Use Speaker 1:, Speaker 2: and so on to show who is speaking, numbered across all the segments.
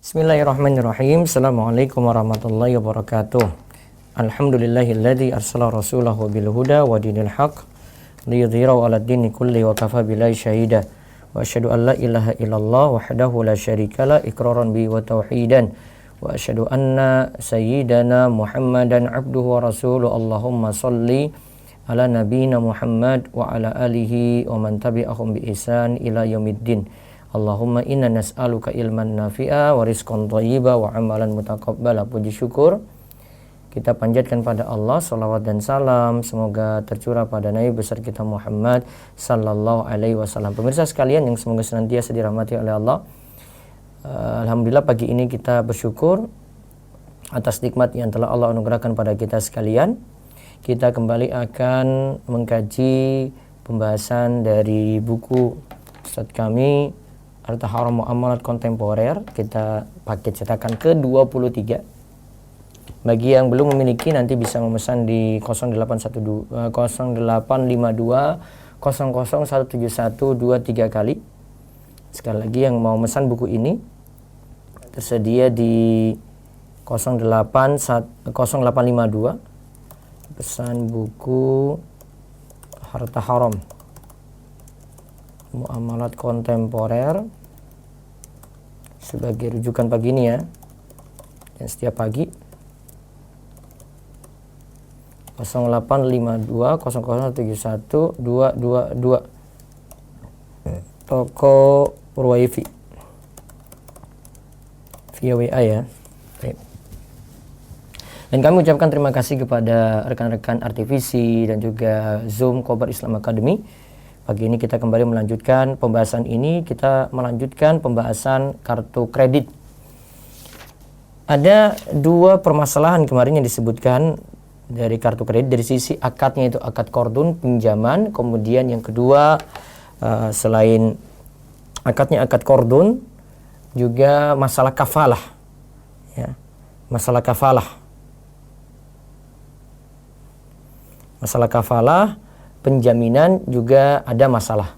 Speaker 1: Bismillahirrahmanirrahim. Assalamualaikum warahmatullahi wabarakatuh. Alhamdulillahilladzi arsala rasulahu bil huda wa dinil haq liyudhhirahu 'alad dini kulli wa kafa billahi syahida. Wa asyhadu an la ilaha illallah wahdahu la syarika la iqraran bi wa tauhidan. Wa asyhadu anna sayyidana Muhammadan abduhu wa rasuluhu. Allahumma shalli ala nabiyyina Muhammad wa ala alihi wa man tabi'ahum bi ihsan ila yaumiddin. Allahumma inna nas'aluka ilman nafi'a wa rizqan thayyiba wa amalan mutaqabbala. Puji syukur kita panjatkan pada Allah, salawat dan salam semoga tercurah pada Nabi besar kita Muhammad sallallahu alaihi wasallam. Pemirsa sekalian yang semoga senantiasa dirahmati oleh Allah, alhamdulillah pagi ini kita bersyukur atas nikmat yang telah Allah anugerahkan pada kita sekalian. Kita kembali akan mengkaji pembahasan dari buku Ustadz kami Harta Haram Muamalat Kontemporer. Kita paket cetakan ke-23. Bagi yang belum memiliki nanti bisa memesan di 0852 00 171 23 kali. Sekali lagi yang mau memesan buku ini tersedia di 0852 pesan buku Harta Haram Muamalat Kontemporer sebagai rujukan pagi ini ya, dan setiap pagi 0852 0071 222 toko Purwaifi via WA ya. Baik. Dan kami ucapkan terima kasih kepada rekan-rekan RTVC dan juga Zoom Kobar Islam Academy. Pagi ini kita kembali melanjutkan pembahasan ini. Kita melanjutkan pembahasan kartu kredit. Ada dua permasalahan kemarin yang disebutkan dari kartu kredit. Dari sisi akadnya itu akad kordun, pinjaman. Kemudian yang kedua selain akadnya akad kordun, juga masalah kafalah. Ya, masalah kafalah. Masalah kafalah, penjaminan juga ada masalah.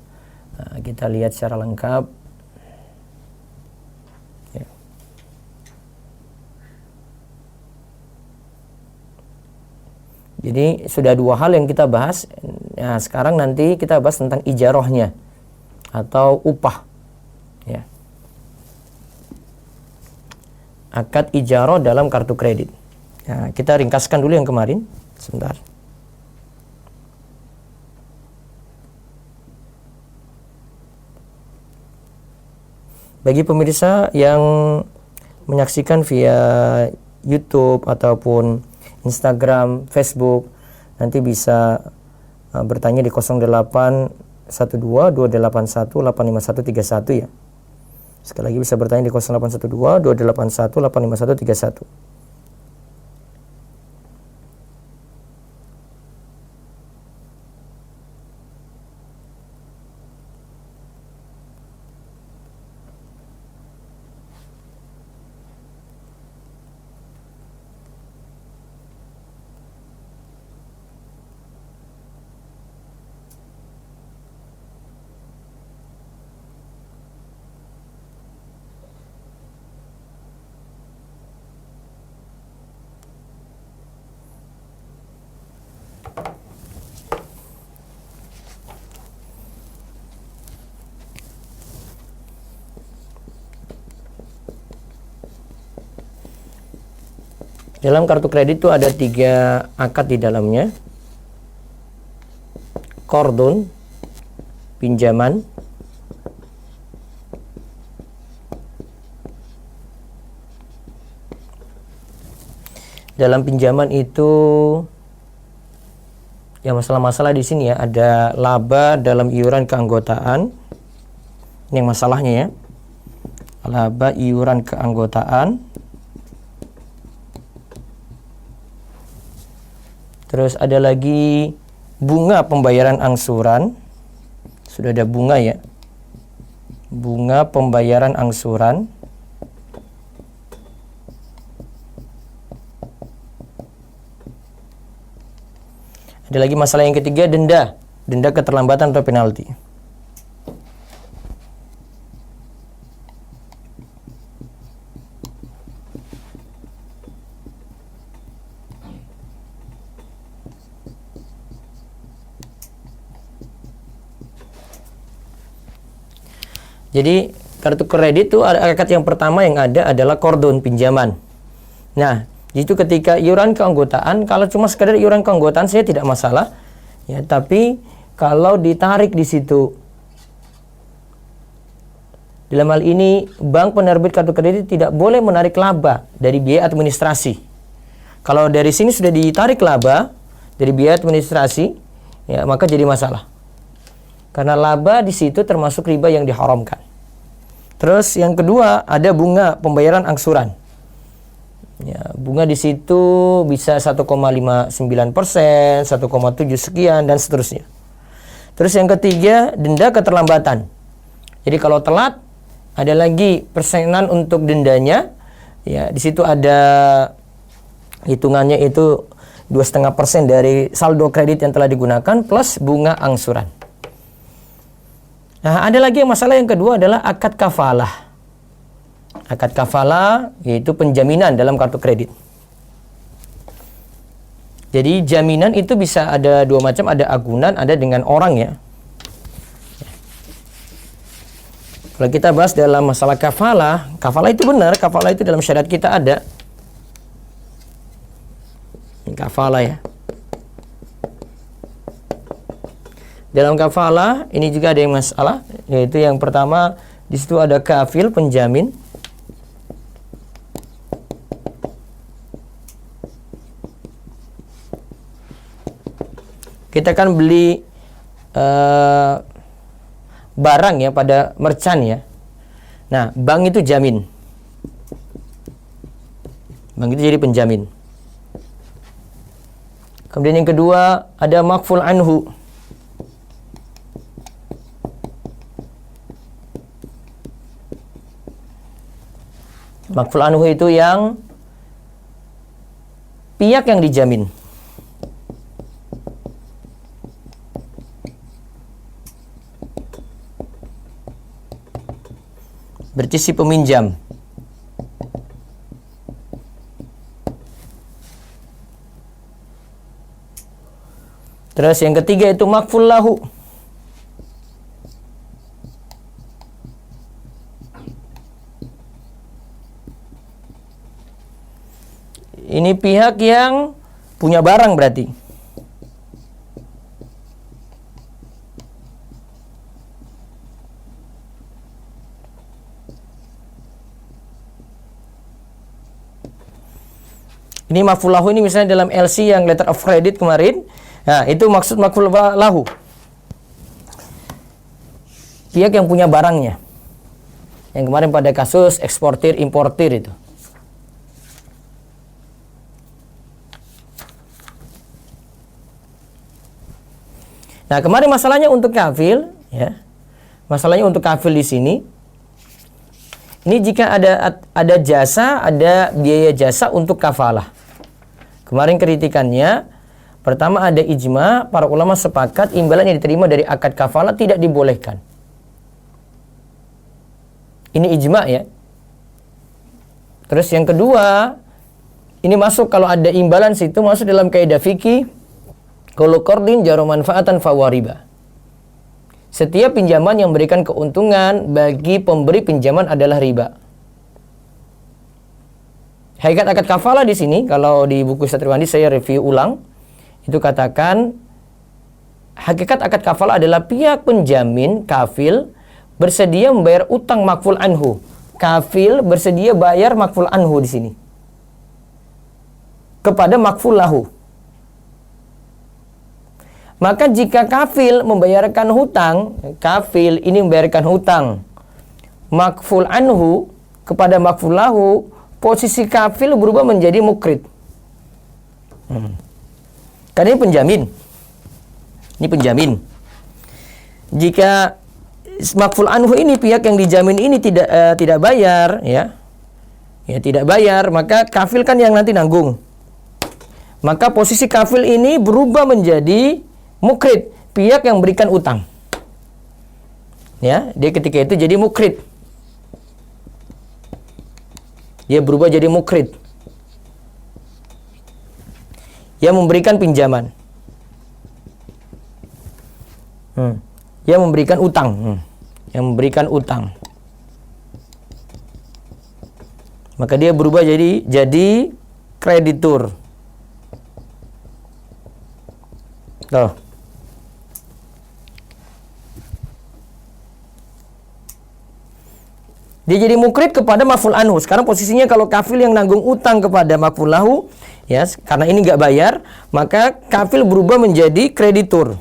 Speaker 1: Nah, kita lihat secara lengkap. Ya. Jadi sudah dua hal yang kita bahas. Nah, sekarang nanti kita bahas tentang ijarohnya atau upah. Ya. Akad ijaroh dalam kartu kredit. Nah, kita ringkaskan dulu yang kemarin. Sebentar. Bagi pemirsa yang menyaksikan via YouTube ataupun Instagram, Facebook, nanti bisa bertanya di 0812 281 85131 ya. Sekali lagi bisa bertanya di 0812 281 85131. Dalam kartu kredit itu ada 3 akad di dalamnya. Kordon, pinjaman. Dalam pinjaman itu ya masalah-masalah di sini ya, ada laba dalam iuran keanggotaan. Ini yang masalahnya ya. Laba iuran keanggotaan. Terus ada lagi bunga pembayaran angsuran. Sudah ada bunga ya. Bunga pembayaran angsuran. Ada lagi masalah yang ketiga, denda. Denda keterlambatan atau penalti. Jadi kartu kredit itu akad yang pertama yang ada adalah kordon, pinjaman. Nah, itu ketika iuran keanggotaan, kalau cuma sekadar iuran keanggotaan saya tidak masalah, ya. Tapi kalau ditarik di situ, dalam hal ini bank penerbit kartu kredit tidak boleh menarik laba dari biaya administrasi. Kalau dari sini sudah ditarik laba dari biaya administrasi, ya maka jadi masalah. Karena laba di situ termasuk riba yang diharamkan. Terus yang kedua ada bunga pembayaran angsuran. Ya, bunga di situ bisa 1,59%, 1,7 sekian dan seterusnya. Terus yang ketiga, denda keterlambatan. Jadi kalau telat ada lagi persenan untuk dendanya. Ya, di situ ada hitungannya itu 2,5% dari saldo kredit yang telah digunakan plus bunga angsuran. Nah, ada lagi masalah yang kedua adalah akad kafalah. Akad kafalah yaitu penjaminan dalam kartu kredit. Jadi jaminan itu bisa ada dua macam, ada agunan, ada dengan orang ya. Kalau kita bahas dalam masalah kafalah, kafalah itu benar, kafalah itu dalam syariat kita ada. Kafalah ya. Dalam kafalah ini juga ada yang masalah, yaitu yang pertama di situ ada kafil penjamin. Kita kan beli barang ya pada merchant ya. Nah, bank itu jamin. Bank itu jadi penjamin. Kemudian yang kedua ada makful anhu. Makful anhu itu yang pihak yang dijamin. Berarti si peminjam. Terus yang ketiga itu makful lahu. Ini pihak yang punya barang berarti. Ini makful lahu ini misalnya dalam LC yang letter of credit kemarin. Nah, itu maksud makful lahu. Pihak yang punya barangnya. Yang kemarin pada kasus eksportir importir itu. Nah, kemarin masalahnya untuk kafil ya. Masalahnya untuk kafil di sini. Ini jika ada jasa, ada biaya jasa untuk kafalah. Kemarin kritikannya, pertama ada ijma, para ulama sepakat imbalan yang diterima dari akad kafalah tidak dibolehkan. Ini ijma ya. Terus yang kedua, ini masuk kalau ada imbalan situ masuk dalam kaidah fikih, kullu qardin jaru manfaatan fawariba. Setiap pinjaman yang memberikan keuntungan bagi pemberi pinjaman adalah riba. Hakikat akad kafalah di sini, kalau di buku Ustaz Irwandi saya review ulang, itu katakan hakikat akad kafalah adalah pihak penjamin kafil bersedia membayar utang makful anhu. Kafil bersedia bayar makful anhu di sini kepada makful lahu. Maka jika kafil membayarkan hutang, kafil ini membayarkan hutang makful anhu kepada makful lahu, posisi kafil berubah menjadi mukrid. Karena ini penjamin. Ini penjamin. Jika makful anhu ini pihak yang dijamin ini tidak bayar ya. Ya tidak bayar, maka kafil kan yang nanti nanggung. Maka posisi kafil ini berubah menjadi mukrid, pihak yang berikan utang. Ya, dia ketika itu jadi mukrid. Dia berubah jadi mukrid. Yang memberikan pinjaman. Yang memberikan utang. Yang memberikan utang. Maka dia berubah jadi kreditur. Tuh. Dia jadi mukrid kepada maf'ul anhu. Sekarang posisinya kalau kafil yang nanggung utang kepada maf'ul lahu, ya, karena ini nggak bayar, maka kafil berubah menjadi kreditur.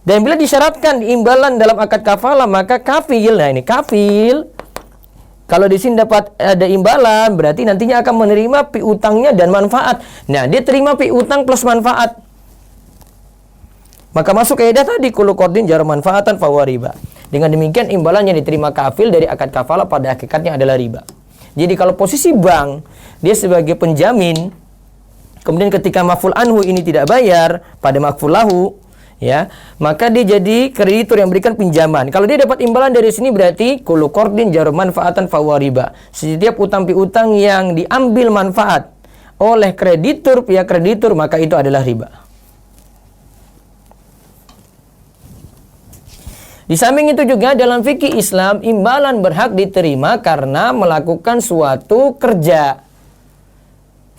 Speaker 1: Dan bila disyaratkan imbalan dalam akad kafalah, maka kafil, nah ini kafil, kalau di sini dapat ada imbalan, berarti nantinya akan menerima piutangnya dan manfaat. Nah, dia terima piutang plus manfaat. Maka masuk kaidah tadi, kullu qardin jar manfaatan fahuwa riba. Dengan demikian imbalan yang diterima kafil dari akad kafalah pada hakikatnya adalah riba. Jadi kalau posisi bank, dia sebagai penjamin, kemudian ketika maf'ul anhu ini tidak bayar pada maf'ul lahu, ya, maka dia jadi kreditur yang berikan pinjaman. Kalau dia dapat imbalan dari sini berarti kullu qardin jar manfaatan fahuwa riba. Setiap utang piutang yang diambil manfaat oleh kreditur, pihak kreditur, maka itu adalah riba. Di samping itu juga dalam fikih Islam, imbalan berhak diterima karena melakukan suatu kerja.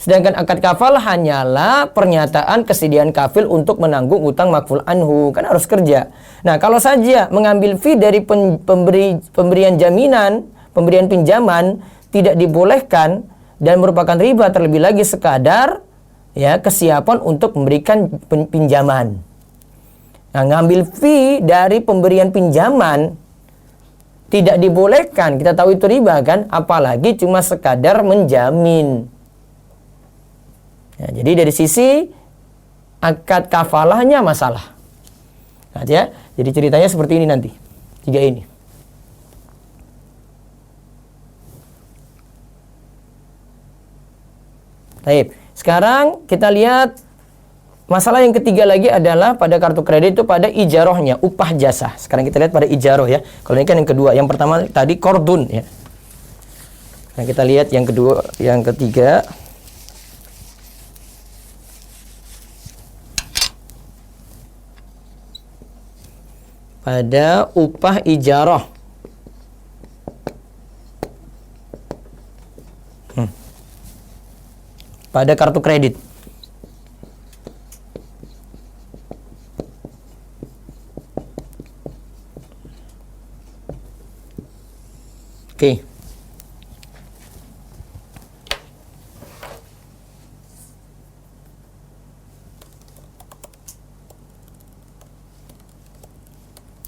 Speaker 1: Sedangkan akad kafalah hanyalah pernyataan kesediaan kafil untuk menanggung utang maf'ul anhu, kan harus kerja. Nah, kalau saja mengambil fee dari pemberian jaminan, pemberian pinjaman tidak dibolehkan dan merupakan riba, terlebih lagi sekadar ya kesiapan untuk memberikan pinjaman. Nah, ngambil fee dari pemberian pinjaman tidak dibolehkan. Kita tahu itu riba kan, apalagi cuma sekadar menjamin. Ya, jadi dari sisi akad kafalahnya masalah. Nah, ya, jadi ceritanya seperti ini nanti. 3 ini. Baik, sekarang kita lihat masalah yang ketiga lagi adalah pada kartu kredit itu pada ijarohnya, upah jasa. Sekarang kita lihat pada ijaroh ya. Kalau ini kan yang kedua. Yang pertama tadi kordun ya. Nah, kita lihat yang kedua, yang ketiga. Pada upah ijaroh. Pada kartu kredit. Oke.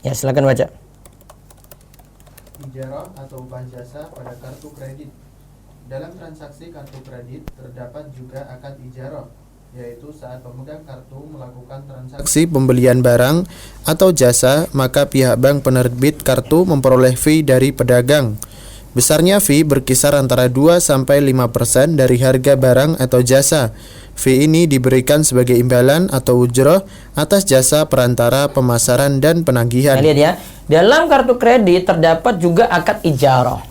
Speaker 1: Ya, silakan baca.
Speaker 2: Ijarah atau upah jasa pada kartu kredit. Dalam transaksi kartu kredit terdapat juga akad ijarah, yaitu saat pemegang kartu melakukan transaksi pembelian barang atau jasa, maka pihak bank penerbit kartu memperoleh fee dari pedagang. Besarnya fee berkisar antara 2-5% dari harga barang atau jasa. Fee ini diberikan sebagai imbalan atau ujroh atas jasa perantara pemasaran dan penagihan.
Speaker 1: Nah, lihat ya, dalam kartu kredit terdapat juga akad ijarah,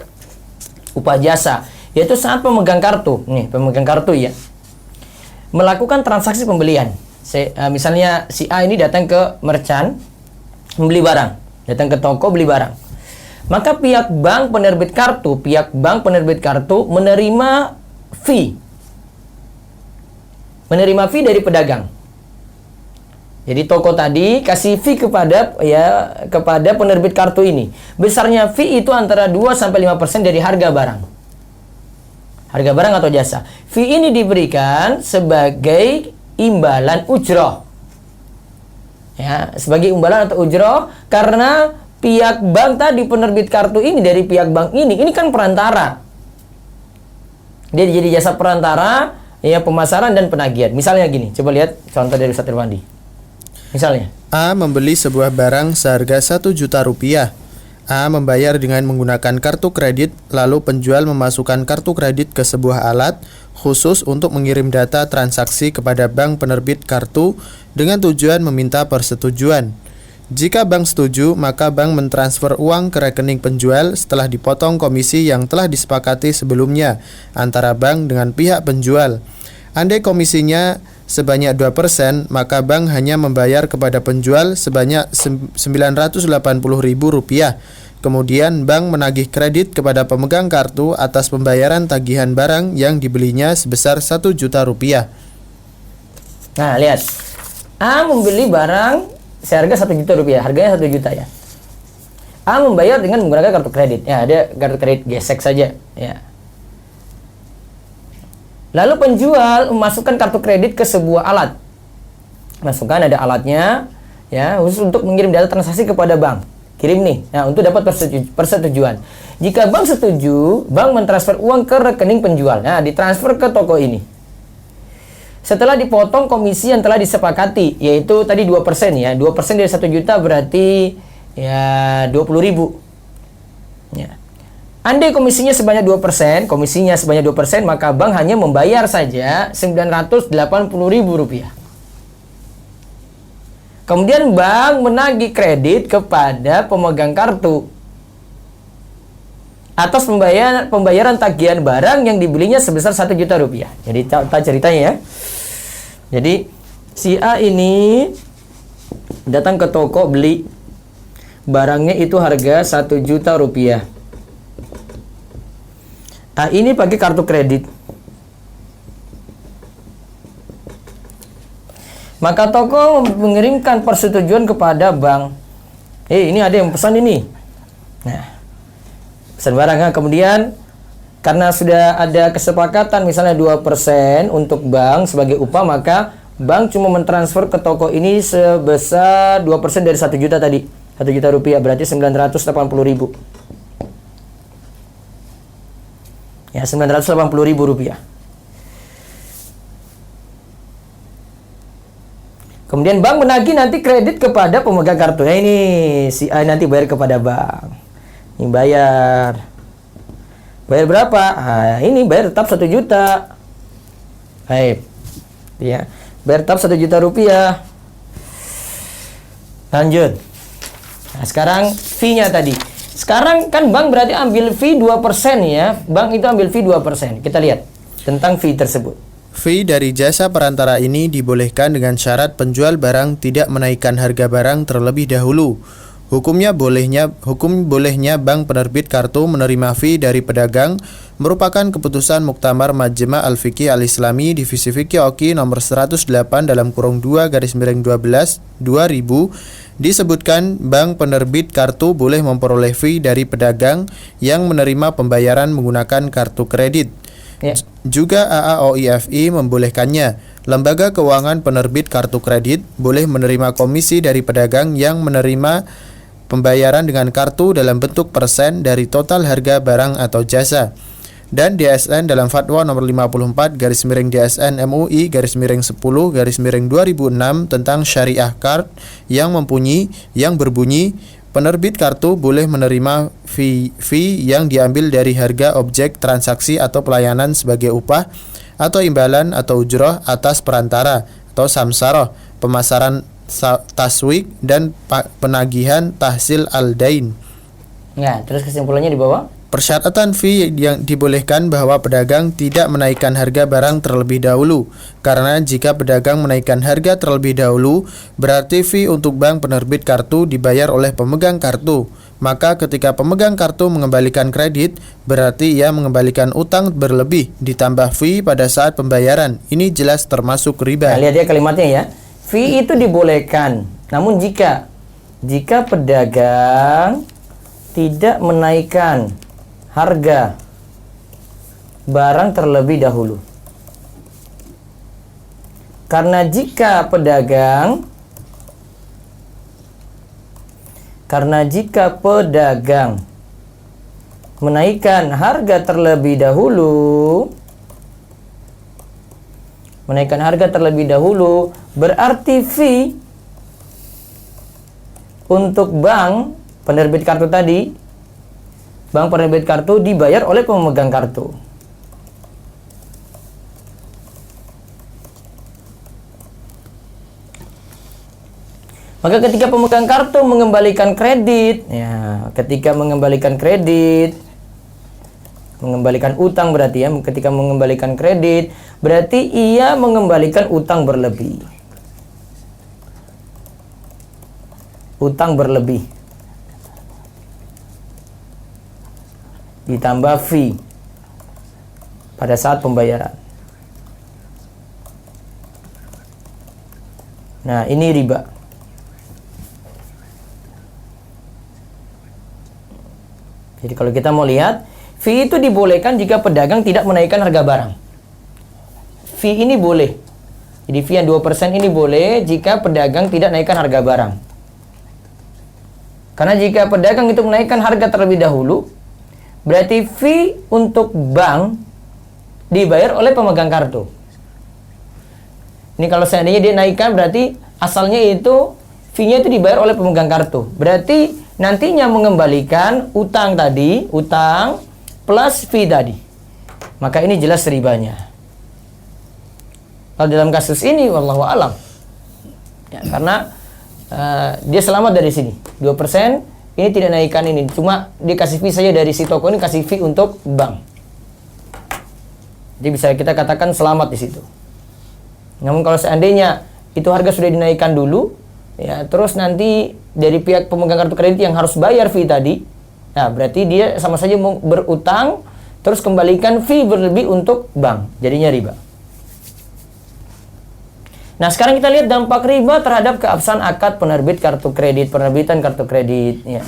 Speaker 1: upah jasa, yaitu saat pemegang kartu, nih pemegang kartu ya, melakukan transaksi pembelian. Misalnya si A ini datang ke merchant membeli barang, datang ke toko beli barang. Maka pihak bank penerbit kartu menerima fee. Menerima fee dari pedagang. Jadi toko tadi kasih fee kepada penerbit kartu ini. Besarnya fee itu antara 2-5% dari harga barang. Harga barang atau jasa. Fee ini diberikan sebagai imbalan ujroh. Ya, sebagai imbalan atau ujroh karena pihak bank tadi penerbit kartu ini dari pihak bank ini kan perantara. Dia jadi jasa perantara ya pemasaran dan penagihan. Misalnya gini, coba lihat contoh dari Ustaz Irwandi. Misalnya,
Speaker 2: A membeli sebuah barang seharga 1 juta rupiah. A membayar dengan menggunakan kartu kredit, lalu penjual memasukkan kartu kredit ke sebuah alat khusus untuk mengirim data transaksi kepada bank penerbit kartu dengan tujuan meminta persetujuan. Jika bank setuju, maka bank mentransfer uang ke rekening penjual setelah dipotong komisi yang telah disepakati sebelumnya antara bank dengan pihak penjual. Andai komisinya sebanyak 2%, maka bank hanya membayar kepada penjual sebanyak Rp980.000. Kemudian bank menagih kredit kepada pemegang kartu atas pembayaran tagihan barang yang dibelinya sebesar 1 juta rupiah.
Speaker 1: Nah, lihat. A membeli barang seharga 1 juta rupiah, harganya 1 juta ya. A membayar dengan menggunakan kartu kredit. Ya, ada kartu kredit gesek saja, ya. Lalu penjual memasukkan kartu kredit ke sebuah alat. Masukkan, ada alatnya, ya, khusus untuk mengirim data transaksi kepada bank. Kirim nih, nah untuk dapat persetujuan. Jika bank setuju, bank mentransfer uang ke rekening penjual. Nah, ditransfer ke toko ini. Setelah dipotong komisi yang telah disepakati, yaitu tadi 2% ya. 2% dari 1 juta berarti ya 20.000. Ya. Andai komisinya sebanyak 2%, maka bank hanya membayar saja 980.000 rupiah. Kemudian bank menagih kredit kepada pemegang kartu atas pembayaran tagihan barang yang dibelinya sebesar 1 juta rupiah. Jadi ceritanya ya. Jadi si A ini datang ke toko beli barangnya itu harga 1 juta rupiah. A ini pakai kartu kredit. Maka toko mengirimkan persetujuan kepada bank. Ini ada yang pesan ini. Nah, pesan barangnya. Kemudian karena sudah ada kesepakatan misalnya 2% untuk bank sebagai upah, maka bank cuma mentransfer ke toko ini sebesar 2% dari 1 juta tadi. 1 juta rupiah berarti 980.000. Ya, 980.000 rupiah. Kemudian bank menagih nanti kredit kepada pemegang kartu. Nah, ini si A nanti bayar kepada bank. Ini bayar. Bayar berapa? Nah, ini bayar tetap 1 juta. Baik. Ya. Bayar tetap 1 juta rupiah. Lanjut. Nah, sekarang fee-nya tadi. Sekarang kan bank berarti ambil fee 2% ya. Bank itu ambil fee 2%. Kita lihat tentang fee tersebut.
Speaker 2: Fee dari jasa perantara ini dibolehkan dengan syarat penjual barang tidak menaikkan harga barang terlebih dahulu. Hukum bolehnya bank penerbit kartu menerima fee dari pedagang merupakan keputusan Muktamar Majma' Al-Fiqih Al-Islami Divisi Fiqih Oki nomor 108/2/12/2000 disebutkan bank penerbit kartu boleh memperoleh fee dari pedagang yang menerima pembayaran menggunakan kartu kredit.
Speaker 1: Ya.
Speaker 2: Juga AAOIFI membolehkannya. Lembaga keuangan penerbit kartu kredit boleh menerima komisi dari pedagang yang menerima pembayaran dengan kartu dalam bentuk persen dari total harga barang atau jasa. Dan DSN dalam Fatwa nomor 54/DSN MUI /10/2006 tentang syariah card yang berbunyi penerbit kartu boleh menerima fee yang diambil dari harga objek transaksi atau pelayanan sebagai upah atau imbalan atau ujroh atas perantara atau samsaroh, pemasaran taswik dan penagihan tahsil al-dain.
Speaker 1: Ya, terus kesimpulannya di bawah.
Speaker 2: Persyaratan fee yang dibolehkan bahwa pedagang tidak menaikkan harga barang terlebih dahulu. Karena jika pedagang menaikkan harga terlebih dahulu, berarti fee untuk bank penerbit kartu dibayar oleh pemegang kartu. Maka ketika pemegang kartu mengembalikan kredit, berarti ia mengembalikan utang berlebih ditambah fee pada saat pembayaran. Ini jelas termasuk riba.
Speaker 1: Nah, lihat ya kalimatnya ya. Fee itu dibolehkan. Namun jika pedagang tidak menaikkan harga barang terlebih dahulu. Karena jika pedagang menaikkan harga terlebih dahulu, berarti fee untuk bank penerbit kartu tadi, bank penerbit kartu dibayar oleh pemegang kartu. Maka ketika pemegang kartu mengembalikan kredit, mengembalikan utang berarti ya, ketika mengembalikan kredit, berarti ia mengembalikan utang berlebih. Utang berlebih. ditambah fee pada saat pembayaran. Nah, ini riba. Jadi kalau kita mau lihat, fee itu dibolehkan jika pedagang tidak menaikkan harga barang. Fee ini boleh. Jadi fee yang 2% ini boleh jika pedagang tidak naikkan harga barang. Karena jika pedagang itu menaikkan harga terlebih dahulu, berarti fee untuk bank dibayar oleh pemegang kartu. Ini kalau seandainya dia naikkan, berarti asalnya itu fee-nya itu dibayar oleh pemegang kartu. Berarti nantinya mengembalikan utang tadi, utang plus fee tadi. Maka ini jelas ribanya. Kalau dalam kasus ini, wallahu alam. Ya, karena dia selamat dari sini. 2% ini tidak naikkan ini. Cuma dia kasih fee saja dari si toko ini, kasih fee untuk bank. Jadi bisa kita katakan selamat di situ. Namun kalau seandainya itu harga sudah dinaikkan dulu, ya, terus nanti dari pihak pemegang kartu kredit yang harus bayar fee tadi, nah berarti dia sama saja mau berutang, terus kembalikan fee berlebih untuk bank, jadinya riba. Nah, sekarang kita lihat dampak riba terhadap keabsahan akad penerbit kartu kredit, penerbitan kartu kredit. Ya.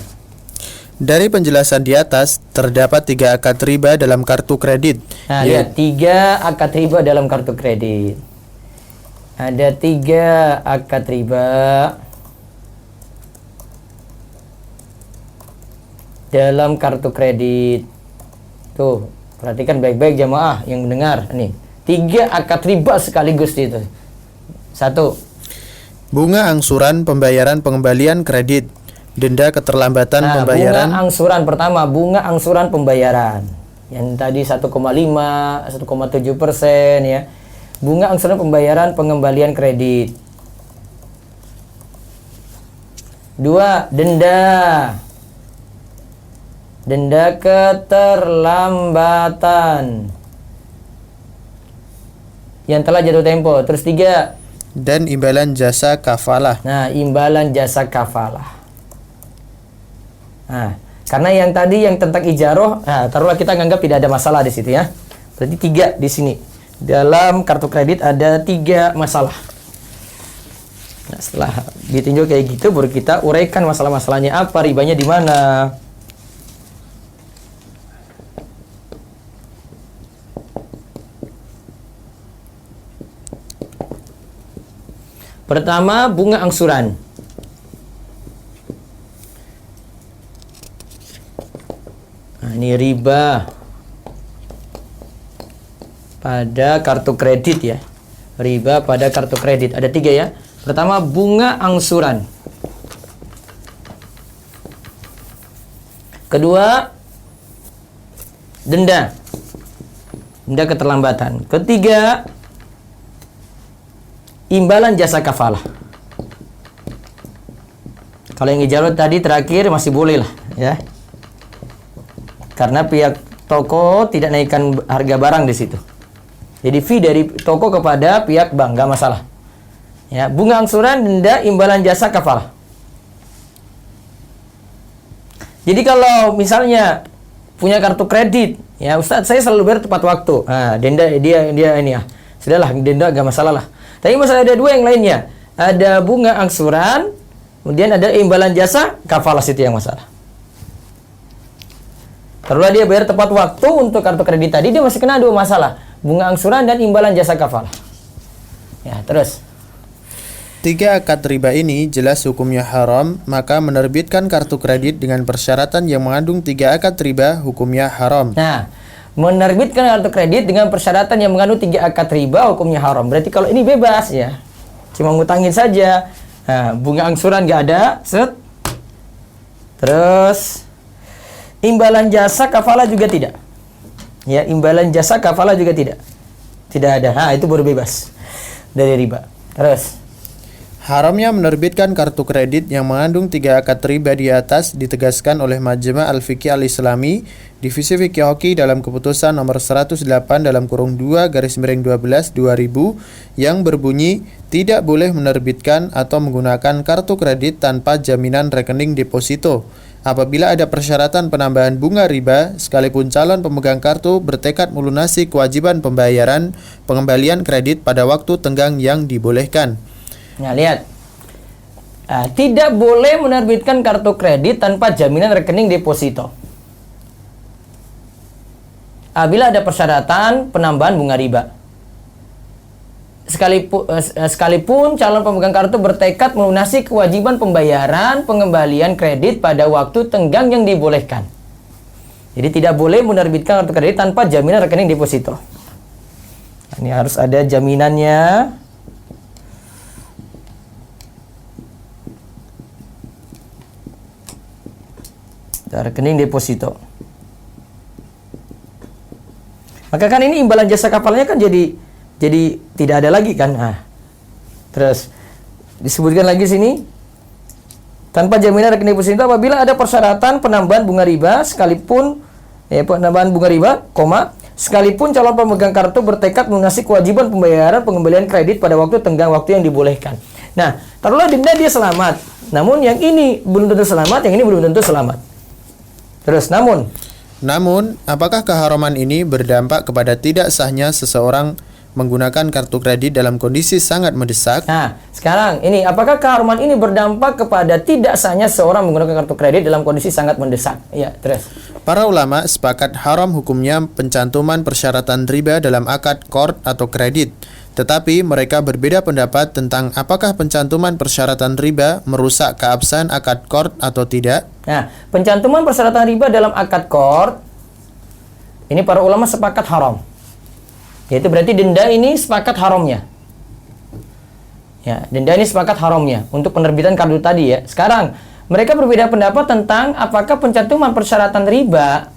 Speaker 2: Dari penjelasan di atas, terdapat 3 akad riba dalam kartu kredit.
Speaker 1: Nah, lihat 3 akad riba dalam kartu kredit. Ada 3 akad riba dalam kartu kredit. Tuh, perhatikan baik-baik jamaah yang mendengar. Nih, 3 akad riba sekaligus itu. 1.
Speaker 2: Bunga angsuran pembayaran pengembalian kredit. Denda keterlambatan pembayaran.
Speaker 1: Bunga angsuran pertama, bunga angsuran pembayaran. Yang tadi 1,5, 1,7% ya. Bunga angsuran pembayaran pengembalian kredit. 2. Denda. Denda keterlambatan yang telah jatuh tempo. Terus 3.
Speaker 2: Dan imbalan jasa kafalah.
Speaker 1: Nah, imbalan jasa kafalah. Nah, karena yang tadi yang tentang ijaroh, nah, taruhlah kita nganggap tidak ada masalah di situ ya. Berarti 3 di sini. Dalam kartu kredit ada 3 masalah. Nah, setelah ditinjau kayak gitu, baru kita uraikan masalah-masalahnya apa, ribanya di mana. Pertama, bunga angsuran. Nah, ini riba pada kartu kredit ya. Riba pada kartu kredit. Ada 3 ya. Pertama, bunga angsuran. Kedua, denda. Denda keterlambatan. Ketiga, imbalan jasa kafalah. Kalau yang ijarah tadi terakhir masih boleh lah ya. Karena pihak toko tidak naikkan harga barang di situ. Jadi fee dari toko kepada pihak bank, nggak masalah. Ya, bunga angsuran, denda, imbalan jasa kafalah. Jadi kalau misalnya punya kartu kredit, ya Ustadz saya selalu bayar tepat waktu. Nah, denda dia ini ya. Sudahlah, denda nggak masalah lah. Tapi masalah ada 2 yang lainnya. Ada bunga angsuran, kemudian ada imbalan jasa kafalah, itu yang masalah. Kalau dia bayar tepat waktu untuk kartu kredit tadi, dia masih kena 2 masalah. Bunga angsuran dan imbalan jasa kafalah. Ya, terus.
Speaker 2: 3 akad riba ini jelas hukumnya haram, maka menerbitkan kartu kredit dengan persyaratan yang mengandung 3 akad riba hukumnya haram.
Speaker 1: Nah, menerbitkan kartu kredit dengan persyaratan yang mengandung 3 akad riba hukumnya haram. Berarti kalau ini bebas ya. Cuma ngutangin saja. Nah, bunga angsuran nggak ada, set. Terus imbalan jasa kafalah juga tidak. Ya, imbalan jasa kafalah juga tidak. Tidak ada. Nah, itu baru bebas dari riba. Terus
Speaker 2: Haramnya menerbitkan kartu kredit yang mengandung 3 akad riba di atas ditegaskan oleh Majma' Al-Fiqih Al-Islami Divisi Fikih Hoki dalam keputusan nomor 108/2-12/2000 yang berbunyi tidak boleh menerbitkan atau menggunakan kartu kredit tanpa jaminan rekening deposito Apabila ada persyaratan penambahan bunga riba, sekalipun calon pemegang kartu bertekad melunasi kewajiban pembayaran pengembalian kredit pada waktu tenggang yang dibolehkan.
Speaker 1: Nah, lihat. Tidak boleh menerbitkan kartu kredit tanpa jaminan rekening deposito. Bila ada persyaratan penambahan bunga riba. Sekalipun calon pemegang kartu bertekad melunasi kewajiban pembayaran pengembalian kredit pada waktu tenggang yang dibolehkan. Jadi tidak boleh menerbitkan kartu kredit tanpa jaminan rekening deposito. Ini harus ada jaminannya. Rekening deposito. Maka kan ini imbalan jasa kapalnya kan jadi tidak ada lagi kan. Terus disebutkan lagi sini, tanpa jaminan rekening deposito apabila ada persyaratan penambahan bunga riba sekalipun sekalipun calon pemegang kartu bertekad melunasi kewajiban pembayaran pengembalian kredit pada waktu tenggang waktu yang dibolehkan. Nah, taruhlah denda dia selamat. Namun yang ini belum tentu selamat, yang ini belum tentu selamat. Terus, namun, apakah keharaman ini berdampak kepada tidak sahnya seseorang menggunakan kartu kredit dalam kondisi sangat mendesak? Nah, sekarang ini, apakah keharaman ini berdampak kepada tidak sahnya seseorang menggunakan kartu kredit dalam kondisi sangat mendesak? Ya, terus.
Speaker 2: Para ulama sepakat haram hukumnya pencantuman persyaratan riba dalam akad qard atau kredit. Tetapi mereka berbeda pendapat tentang apakah pencantuman persyaratan riba merusak keabsahan akad qard atau tidak.
Speaker 1: Nah, pencantuman persyaratan riba dalam akad qard ini para ulama sepakat haram. Yaitu berarti denda ini sepakat haramnya. Ya, denda ini sepakat haramnya untuk penerbitan kartu tadi ya. Sekarang mereka berbeda pendapat tentang apakah pencantuman persyaratan riba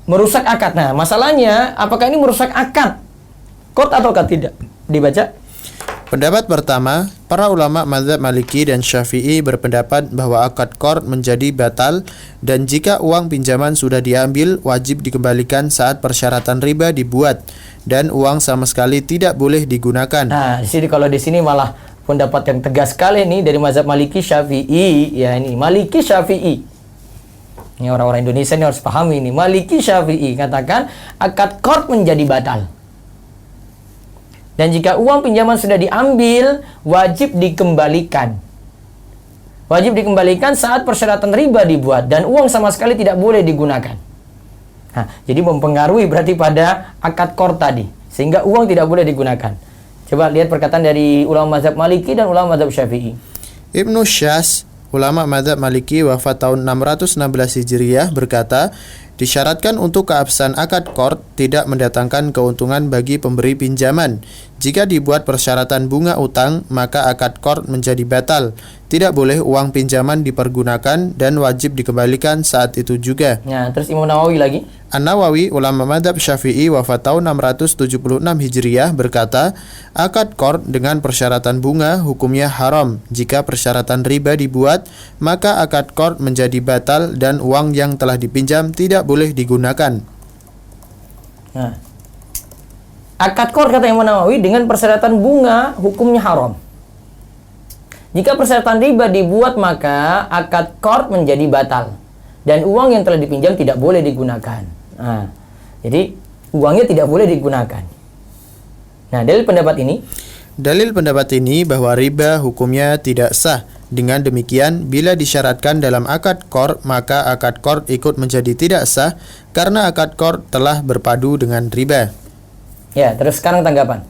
Speaker 1: merusak akad. Nah, masalahnya apakah ini merusak akad qard ataukah tidak? Dibaca.
Speaker 2: Pendapat pertama, para ulama mazhab Maliki dan Syafi'i berpendapat bahwa akad qard menjadi batal dan jika uang pinjaman sudah diambil wajib dikembalikan saat persyaratan riba dibuat dan uang sama sekali tidak boleh digunakan.
Speaker 1: Nah, kalau di sini malah pendapat yang tegas sekali nih dari mazhab Maliki Syafi'i. Ya, ini Maliki Syafi'i. Ini orang-orang Indonesia ini harus pahami ini. Maliki Syafi'i katakan akad qard menjadi batal. Dan jika uang pinjaman sudah diambil, wajib dikembalikan. Wajib dikembalikan saat persyaratan riba dibuat dan uang sama sekali tidak boleh digunakan. Nah, jadi mempengaruhi berarti pada akad qard tadi, sehingga uang tidak boleh digunakan. Coba lihat perkataan dari ulama mazhab Maliki dan ulama mazhab Syafi'i.
Speaker 2: Ibnu Syas, ulama mazhab Maliki wafat tahun 616 Hijriah berkata, disyaratkan untuk keabsahan akad qard tidak mendatangkan keuntungan bagi pemberi pinjaman. Jika dibuat persyaratan bunga utang, maka akad qard menjadi batal. Tidak boleh uang pinjaman dipergunakan dan wajib dikembalikan saat itu juga.
Speaker 1: Nah, terus Imam Nawawi lagi.
Speaker 2: An-Nawawi, ulama madhab Syafi'i wafat tahun 676 Hijriah berkata, akad qard dengan persyaratan bunga hukumnya haram. Jika persyaratan riba dibuat, maka akad qard menjadi batal dan uang yang telah dipinjam tidak boleh digunakan.
Speaker 1: Nah, akad qard kata Imam Nawawi dengan persyaratan bunga hukumnya haram. Jika persyaratan riba dibuat maka akad qard menjadi batal dan uang yang telah dipinjam tidak boleh digunakan. Nah, jadi uangnya tidak boleh digunakan. Nah, dalil pendapat ini?
Speaker 2: Dalil pendapat ini bahwa riba hukumnya tidak sah. Dengan demikian, bila disyaratkan dalam akad qard, maka akad qard ikut menjadi tidak sah karena akad qard telah berpadu dengan riba.
Speaker 1: Ya, terus sekarang tanggapan.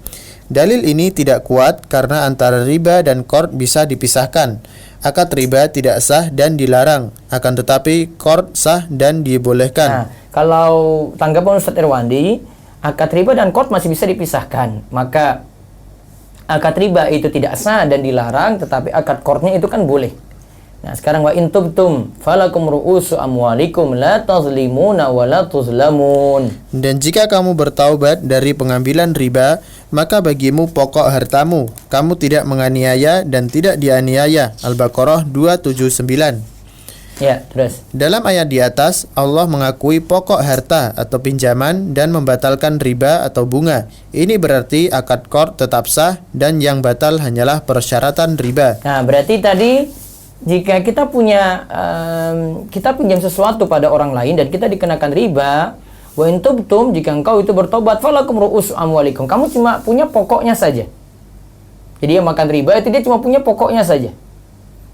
Speaker 2: Dalil ini tidak kuat karena antara riba dan qard bisa dipisahkan. Akad riba tidak sah dan dilarang, akan tetapi qard sah dan dibolehkan.
Speaker 1: Nah, kalau tanggapan Ustaz Irwandi, akad riba dan qard masih bisa dipisahkan. Maka akad riba itu tidak sah dan dilarang, tetapi akad qardnya itu kan boleh. Nah, sekarang wa in tubtum falakum ru'usu amwalikum la tazlimuna wa la tuzlamun.
Speaker 2: Dan jika kamu bertaubat dari pengambilan riba, maka bagimu pokok hartamu. Kamu tidak menganiaya dan tidak dianiaya. Al-Baqarah 279.
Speaker 1: Ya, terus.
Speaker 2: Dalam ayat di atas, Allah mengakui pokok harta atau pinjaman dan membatalkan riba atau bunga. Ini berarti akad qard tetap sah dan yang batal hanyalah persyaratan riba.
Speaker 1: Nah, berarti tadi jika kita kita pinjam sesuatu pada orang lain dan kita dikenakan riba, wa in tubtum, jika engkau itu bertobat, falakum ru'us amwalikum, kamu cuma punya pokoknya saja. Jadi yang makan riba itu dia cuma punya pokoknya saja.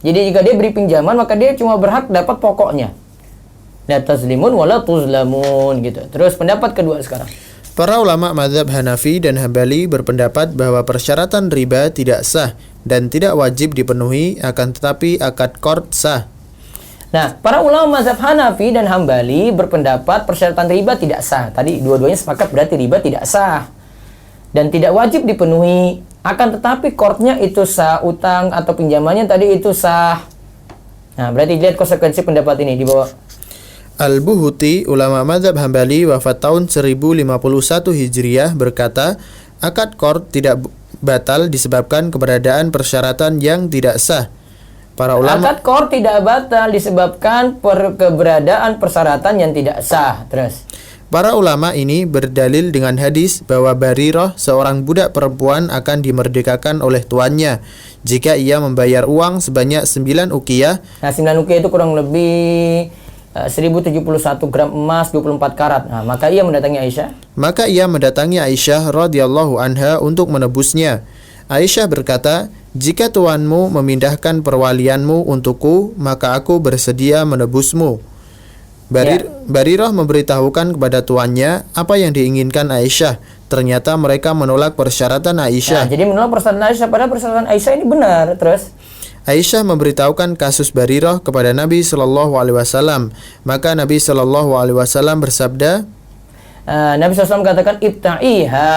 Speaker 1: Jadi jika dia beri pinjaman, maka dia cuma berhak dapat pokoknya. La tazlimun wala tuzlamun gitu. Terus pendapat kedua sekarang.
Speaker 2: Para ulama mazhab Hanafi dan Hambali berpendapat bahwa persyaratan riba tidak sah dan tidak wajib dipenuhi, akan tetapi akad qard sah.
Speaker 1: Nah, para ulama mazhab Hanafi dan Hambali berpendapat persyaratan riba tidak sah. Tadi dua-duanya sepakat berarti riba tidak sah dan tidak wajib dipenuhi. Akan tetapi qardnya itu sah, utang atau pinjamannya tadi itu sah. Nah, berarti lihat konsekuensi pendapat ini di bawah.
Speaker 2: Al-Buhuti, ulama mazhab Hambali wafat tahun 1051 Hijriah, berkata, akad qard tidak batal disebabkan keberadaan persyaratan yang tidak sah. Para ulama
Speaker 1: Akad qard tidak batal disebabkan keberadaan persyaratan yang tidak sah. Terus.
Speaker 2: Para ulama ini berdalil dengan hadis bahwa Barirah, seorang budak perempuan, akan dimerdekakan oleh tuannya jika ia membayar uang sebanyak 9 uqiyah.
Speaker 1: Nah, 9 uqiyah itu kurang lebih 1071 gram emas 24 karat. Nah, maka ia mendatangi Aisyah radhiyallahu anha untuk menebusnya. Aisyah berkata, "Jika tuanmu memindahkan perwalianmu untukku, maka aku bersedia menebusmu." Barirah memberitahukan kepada tuannya apa yang diinginkan Aisyah. Ternyata mereka menolak persyaratan Aisyah. Nah, jadi menolak persyaratan Aisyah, padahal persyaratan Aisyah ini benar. Terus
Speaker 2: Aisyah memberitahukan kasus Barirah kepada Nabi Shallallahu Alaihi Wasallam. Maka Nabi Shallallahu Alaihi Wasallam bersabda,
Speaker 1: Nabi SAW katakan, ibta'iha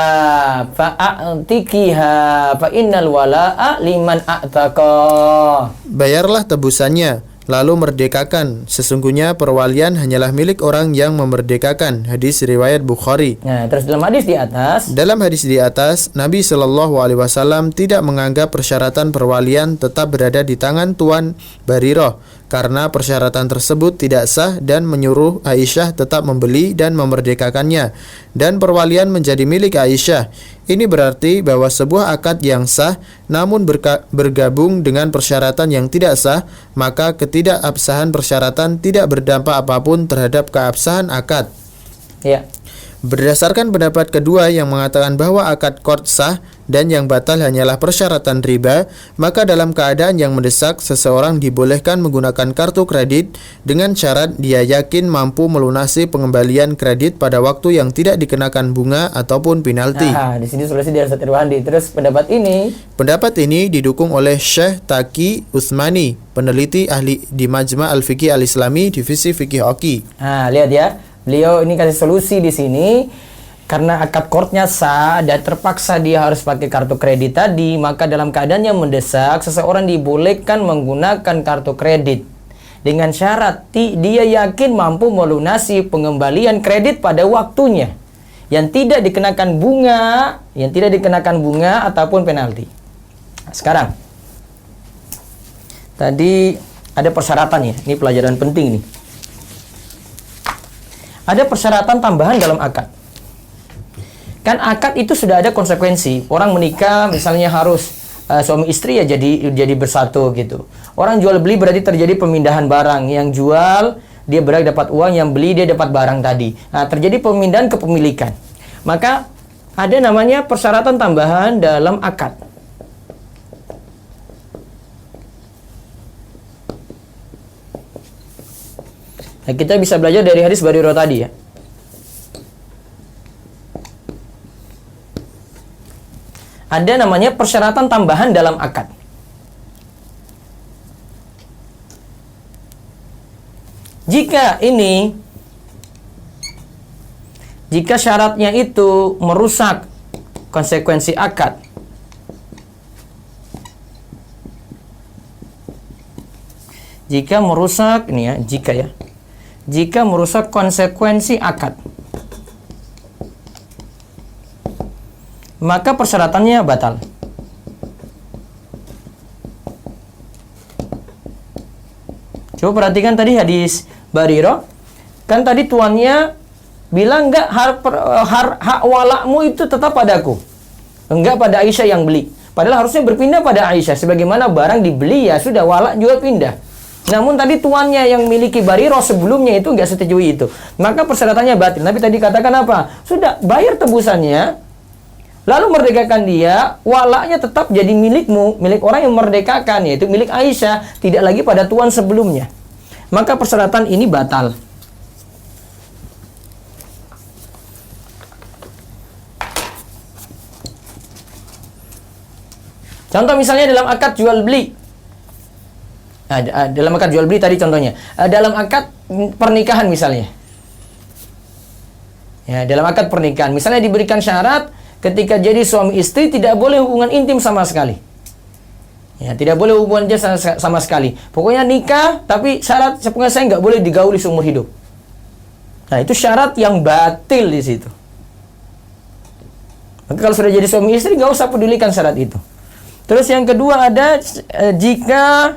Speaker 1: fa'atikiha fa innal wala'a liman a'taqa.
Speaker 2: bayarlah tebusannya, lalu merdekakan. Sesungguhnya perwalian hanyalah milik orang yang memerdekakan. Hadis riwayat Bukhari.
Speaker 1: Nah, terus dalam hadis di atas, Nabi Shallallahu Alaihi Wasallam tidak menganggap persyaratan perwalian tetap berada di tangan tuan Barirah, karena persyaratan tersebut tidak sah, dan menyuruh Aisyah tetap membeli dan memerdekakannya, dan perwalian menjadi milik Aisyah. Ini berarti bahwa sebuah akad yang sah namun bergabung dengan persyaratan yang tidak sah, maka ketidakabsahan persyaratan tidak berdampak apapun terhadap keabsahan akad. Ya.
Speaker 2: Berdasarkan pendapat kedua yang mengatakan bahwa akad qard sah dan yang batal hanyalah persyaratan riba, maka dalam keadaan yang mendesak, seseorang dibolehkan menggunakan kartu kredit dengan syarat dia yakin mampu melunasi pengembalian kredit pada waktu yang tidak dikenakan bunga ataupun penalti.
Speaker 1: Nah, di sini solusi dari Ustaz Irwandi. Terus pendapat ini
Speaker 2: didukung oleh Syekh Taqi Utsmani, peneliti ahli di Majma' Al-Fiqih Al-Islami, divisi Fikih Oki.
Speaker 1: Nah, lihat ya. Beliau ini kasih solusi di sini. Karena akad qardnya sah dan terpaksa dia harus pakai kartu kredit tadi, maka dalam keadaan yang mendesak, seseorang dibolehkan menggunakan kartu kredit dengan syarat dia yakin mampu melunasi pengembalian kredit pada waktunya, yang tidak dikenakan bunga ataupun penalti. Sekarang, tadi ada persyaratannya. Ini pelajaran penting nih. Ada persyaratan tambahan dalam akad. Kan akad itu sudah ada konsekuensi. Orang menikah misalnya harus suami istri ya jadi bersatu gitu. Orang jual beli berarti terjadi pemindahan barang. Yang jual dia berhak dapat uang, yang beli dia dapat barang tadi. Nah, terjadi pemindahan kepemilikan. Maka ada namanya persyaratan tambahan dalam akad. Nah, kita bisa belajar dari hadis Barirah tadi ya. Ada namanya persyaratan tambahan dalam akad. Jika syaratnya itu merusak konsekuensi akad, jika merusak konsekuensi akad, maka persyaratannya batal. Coba perhatikan tadi hadis Barirah. Kan tadi tuannya bilang enggak, hak walakmu itu tetap padaku, enggak pada Aisyah yang beli. Padahal harusnya berpindah pada Aisyah. Sebagaimana barang dibeli ya sudah, walak juga pindah. Namun tadi tuannya yang miliki Barirah sebelumnya itu nggak setujui itu. Maka persyaratannya batil. Nabi tadi katakan apa? Sudah, bayar tebusannya, lalu merdekakan dia, walaknya tetap jadi milikmu, milik orang yang merdekakan, yaitu milik Aisyah, tidak lagi pada tuan sebelumnya. Maka persyaratan ini batal. Contoh misalnya dalam akad jual beli. Dalam akad jual beli tadi contohnya. Dalam akad pernikahan misalnya. Ya, dalam akad pernikahan misalnya diberikan syarat ketika jadi suami istri tidak boleh hubungan intim sama sekali. Ya, tidak boleh hubungan sama sekali. Pokoknya nikah, tapi syarat pokoknya saya nggak boleh digauli seumur hidup. Nah, itu syarat yang batil di situ. Maka kalau sudah jadi suami istri nggak usah pedulikan syarat itu. Terus yang kedua ada jika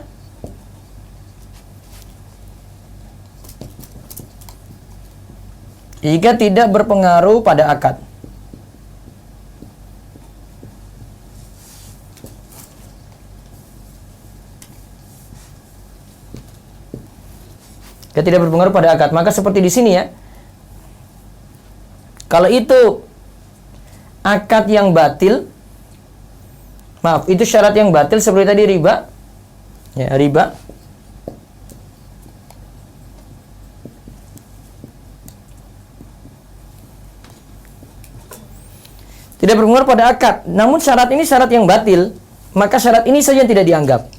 Speaker 1: tidak berpengaruh pada akad. Jika tidak berpengaruh pada akad, maka seperti di sini ya. Kalau itu akad yang batil, maaf, itu syarat yang batil seperti tadi riba. Ya, riba. Tidak berpengaruh pada akad. Namun syarat ini syarat yang batil, maka syarat ini saja yang tidak dianggap.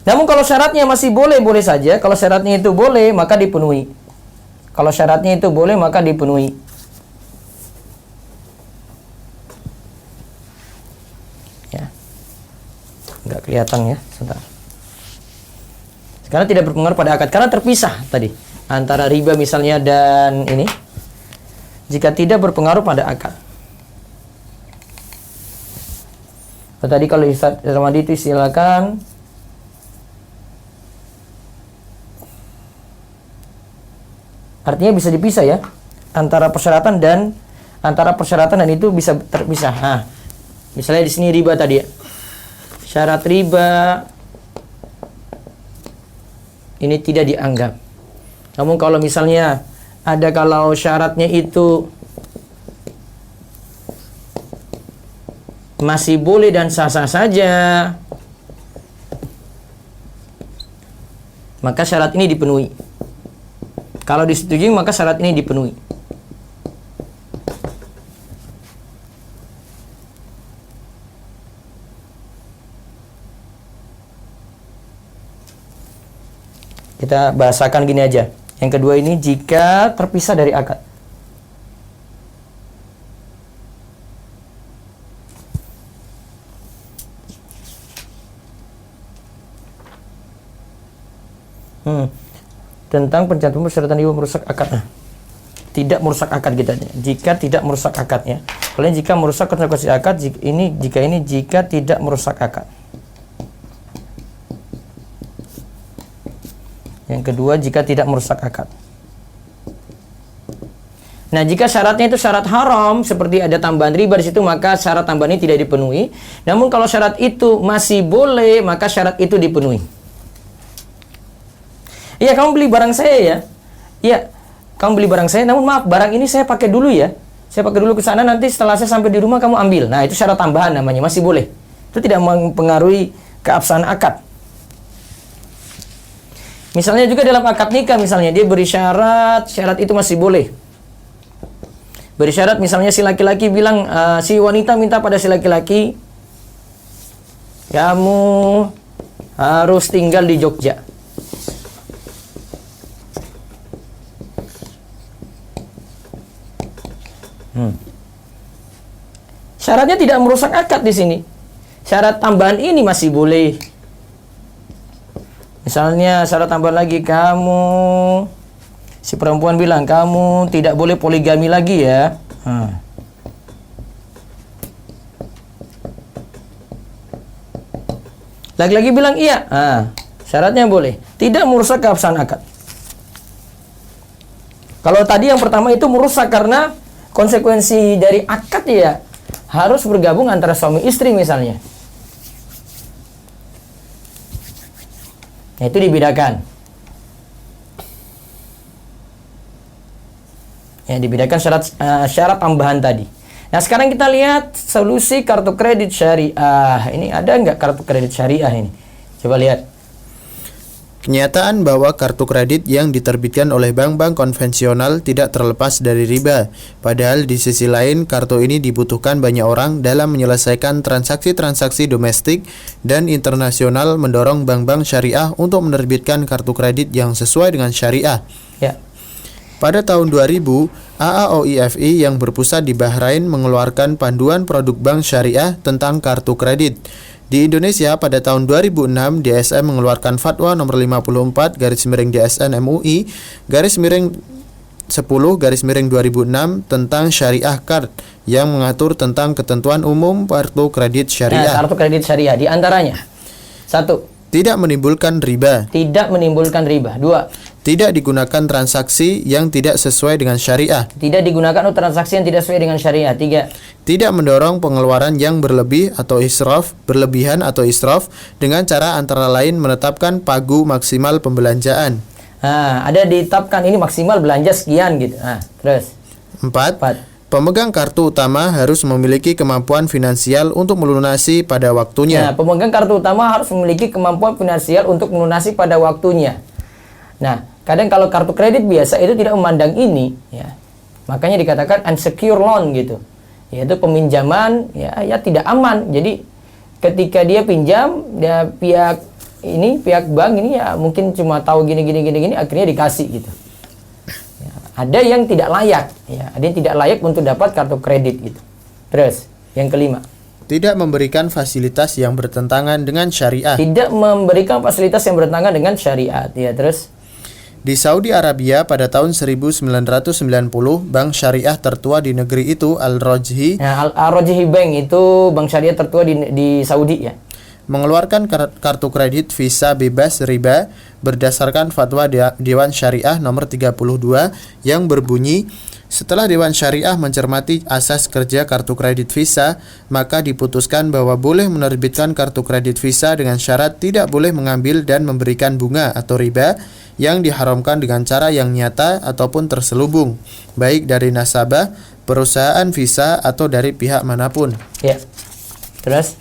Speaker 1: Namun kalau syaratnya masih boleh-boleh saja, kalau syaratnya itu boleh, maka dipenuhi. Kalau syaratnya itu boleh, maka dipenuhi. Ya. Enggak kelihatan ya, sebentar. Karena tidak berpengaruh pada akad, karena terpisah tadi antara riba misalnya dan ini. Jika tidak berpengaruh pada akad. Tadi kalau Ustaz Ramadi itu silakan. Artinya bisa dipisah ya, antara persyaratan dan itu bisa terpisah. Nah, misalnya di sini riba tadi ya. Syarat riba ini tidak dianggap. Namun kalau misalnya kalau syaratnya itu masih boleh dan sah-sah saja, maka syarat ini dipenuhi. Kalau disetujui, maka syarat ini dipenuhi. Kita bahasakan gini aja. Yang kedua ini jika terpisah dari akad. Tentang pencantuman persyaratan riba merusak akad. Tidak merusak akad kita. Jika tidak merusak akadnya. Kalau jika merusak konsekuensi akad, jika tidak merusak akad. Yang kedua, jika tidak merusak akad. Nah, jika syaratnya itu syarat haram, seperti ada tambahan riba di situ, maka syarat tambahan ini tidak dipenuhi. Namun kalau syarat itu masih boleh, maka syarat itu dipenuhi. Iya, kamu beli barang saya ya. Iya, kamu beli barang saya, namun maaf, barang ini saya pakai dulu ya. Saya pakai dulu ke sana, nanti setelah saya sampai di rumah kamu ambil. Nah, itu syarat tambahan namanya, masih boleh. Itu tidak mempengaruhi keabsahan akad. Misalnya juga dalam akad nikah, misalnya dia beri syarat itu masih boleh. Beri syarat misalnya si laki-laki bilang, si wanita minta pada si laki-laki, kamu harus tinggal di Jogja. Syaratnya tidak merusak akad di sini. Syarat tambahan ini masih boleh. Misalnya syarat tambahan lagi, si perempuan bilang kamu tidak boleh poligami lagi ya. Lagi-lagi bilang iya. Syaratnya boleh. Tidak merusak keabsahan akad. Kalau tadi yang pertama itu merusak karena konsekuensi dari akad ya harus bergabung antara suami istri misalnya. Nah, itu dibedakan. Ya, dibedakan syarat tambahan tadi. Nah, sekarang kita lihat solusi kartu kredit syariah. Ini ada nggak kartu kredit syariah ini? Coba lihat.
Speaker 2: Kenyataan bahwa kartu kredit yang diterbitkan oleh bank-bank konvensional tidak terlepas dari riba. Padahal di sisi lain, kartu ini dibutuhkan banyak orang dalam menyelesaikan transaksi-transaksi domestik dan internasional, mendorong bank-bank syariah untuk menerbitkan kartu kredit yang sesuai dengan syariah.
Speaker 1: Ya.
Speaker 2: Pada tahun 2000, AAOIFI yang berpusat di Bahrain mengeluarkan panduan produk bank syariah tentang kartu kredit. Di Indonesia pada tahun 2006, DSM mengeluarkan fatwa nomor 54 DSN MUI _10 tentang syariah card yang mengatur tentang ketentuan umum kartu kredit syariah.
Speaker 1: Nah, kartu kredit syariah di antaranya 1.
Speaker 2: Tidak menimbulkan riba.
Speaker 1: Tidak menimbulkan riba. 2.
Speaker 2: Tidak digunakan transaksi yang tidak sesuai dengan syariah.
Speaker 1: Tidak digunakan untuk transaksi yang tidak sesuai dengan syariah. 3.
Speaker 2: Tidak mendorong pengeluaran yang berlebihan atau israf dengan cara antara lain menetapkan pagu maksimal pembelanjaan.
Speaker 1: Nah, ada ditetapkan ini maksimal belanja sekian gitu. Nah, terus
Speaker 2: 4. Pemegang kartu utama harus memiliki kemampuan finansial untuk melunasi pada waktunya.
Speaker 1: Nah, pemegang kartu utama harus memiliki kemampuan finansial untuk melunasi pada waktunya. Nah, kadang kalau kartu kredit biasa itu tidak memandang ini, ya. Makanya dikatakan unsecured loan gitu. Yaitu peminjaman ya tidak aman. Jadi ketika dia pinjam, dia pihak bank ini ya mungkin cuma tahu gini akhirnya dikasih gitu. Ya, ada yang tidak layak, ya, ada yang tidak layak untuk dapat kartu kredit gitu. Terus yang kelima,
Speaker 2: tidak memberikan fasilitas yang bertentangan dengan syariah.
Speaker 1: Tidak memberikan fasilitas yang bertentangan dengan syariat. Ya, terus
Speaker 2: di Saudi Arabia pada tahun 1990, bank syariah tertua di negeri itu Al-Rajhi.
Speaker 1: Nah, Al-Rajhi Bank itu bank syariah tertua di Saudi ya.
Speaker 2: Mengeluarkan kartu kredit Visa bebas riba berdasarkan fatwa Dewan Syariah nomor 32 yang berbunyi, setelah Dewan Syariah mencermati asas kerja kartu kredit Visa, maka diputuskan bahwa boleh menerbitkan kartu kredit Visa dengan syarat tidak boleh mengambil dan memberikan bunga atau riba yang diharamkan dengan cara yang nyata ataupun terselubung, baik dari nasabah, perusahaan Visa atau dari pihak manapun.
Speaker 1: Ya. Terus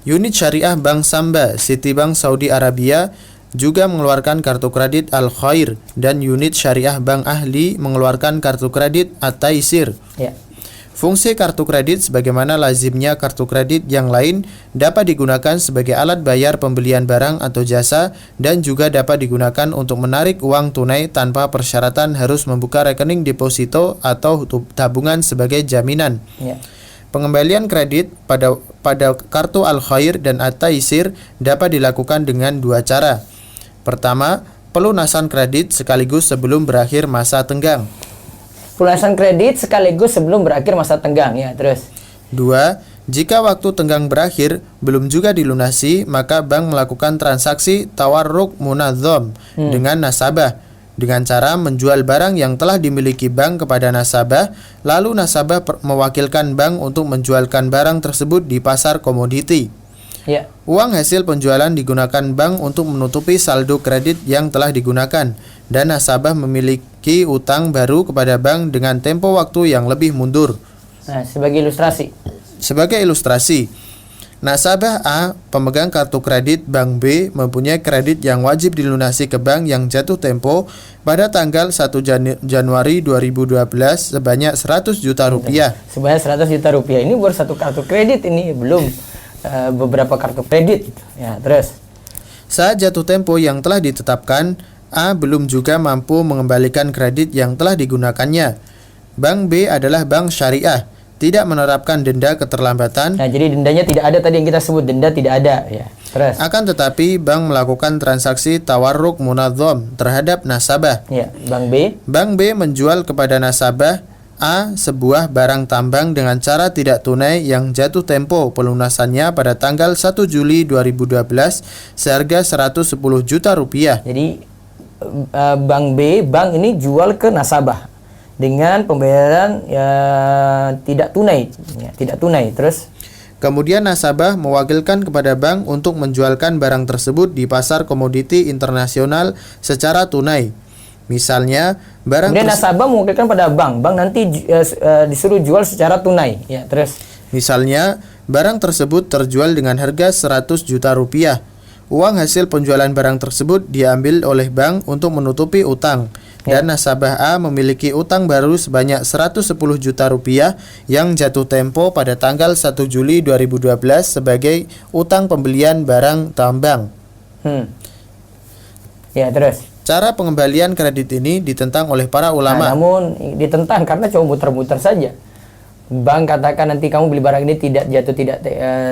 Speaker 2: Unit Syariah Bank Samba, Citibank Saudi Arabia juga mengeluarkan kartu kredit Al-Khair, dan Unit Syariah Bank Ahli mengeluarkan kartu kredit At-Taisir.
Speaker 1: Ya.
Speaker 2: Fungsi kartu kredit sebagaimana lazimnya kartu kredit yang lain dapat digunakan sebagai alat bayar pembelian barang atau jasa, dan juga dapat digunakan untuk menarik uang tunai tanpa persyaratan harus membuka rekening deposito atau tabungan sebagai jaminan.
Speaker 1: Ya.
Speaker 2: Pengembalian kredit pada kartu Al-Khair dan At-Taisir dapat dilakukan dengan dua cara. Pertama, pelunasan kredit sekaligus sebelum berakhir masa tenggang.
Speaker 1: Pelunasan kredit sekaligus sebelum berakhir masa tenggang ya. Terus
Speaker 2: 2. Jika waktu tenggang berakhir belum juga dilunasi, maka bank melakukan transaksi tawarruk munadzam dengan nasabah dengan cara menjual barang yang telah dimiliki bank kepada nasabah, lalu nasabah mewakilkan bank untuk menjualkan barang tersebut di pasar komoditi.
Speaker 1: ya.
Speaker 2: Uang hasil penjualan digunakan bank untuk menutupi saldo kredit yang telah digunakan, dan nasabah memiliki utang baru kepada bank dengan tempo waktu yang lebih mundur.
Speaker 1: Nah, sebagai
Speaker 2: ilustrasi, nasabah A, pemegang kartu kredit bank B, mempunyai kredit yang wajib dilunasi ke bank yang jatuh tempo pada tanggal 1 Januari 2012 sebanyak 100 juta rupiah.
Speaker 1: Sebanyak 100 juta rupiah. Ini baru satu kartu kredit, ini belum beberapa kartu kredit. Ya, terus
Speaker 2: saat jatuh tempo yang telah ditetapkan, A belum juga mampu mengembalikan kredit yang telah digunakannya. Bank B adalah bank syariah, tidak menerapkan denda keterlambatan.
Speaker 1: Nah, jadi dendanya tidak ada, tadi yang kita sebut denda tidak ada ya. Terus
Speaker 2: akan tetapi bank melakukan transaksi tawarruk munadzam terhadap nasabah.
Speaker 1: ya, Bank B
Speaker 2: menjual kepada nasabah A sebuah barang tambang dengan cara tidak tunai yang jatuh tempo pelunasannya pada tanggal 1 Juli 2012 seharga 110 juta rupiah.
Speaker 1: Jadi bank ini jual ke nasabah. dengan pembayaran ya tidak tunai, ya, tidak tunai. Terus
Speaker 2: kemudian nasabah mewakilkan kepada bank untuk menjualkan barang tersebut di pasar komoditi internasional secara tunai. Misalnya, barang
Speaker 1: kemudian nasabah mewakilkan pada bank nanti disuruh jual secara tunai. Ya, terus
Speaker 2: misalnya, barang tersebut terjual dengan harga 100 juta rupiah. Uang hasil penjualan barang tersebut diambil oleh bank untuk menutupi utang. Dan nasabah A memiliki utang baru sebanyak 110 juta rupiah yang jatuh tempo pada tanggal 1 Juli 2012 sebagai utang pembelian barang tambang.
Speaker 1: Ya, terus
Speaker 2: Cara pengembalian kredit ini ditentang oleh para ulama.
Speaker 1: namun ditentang karena cuma muter-muter saja. Bank katakan nanti kamu beli barang ini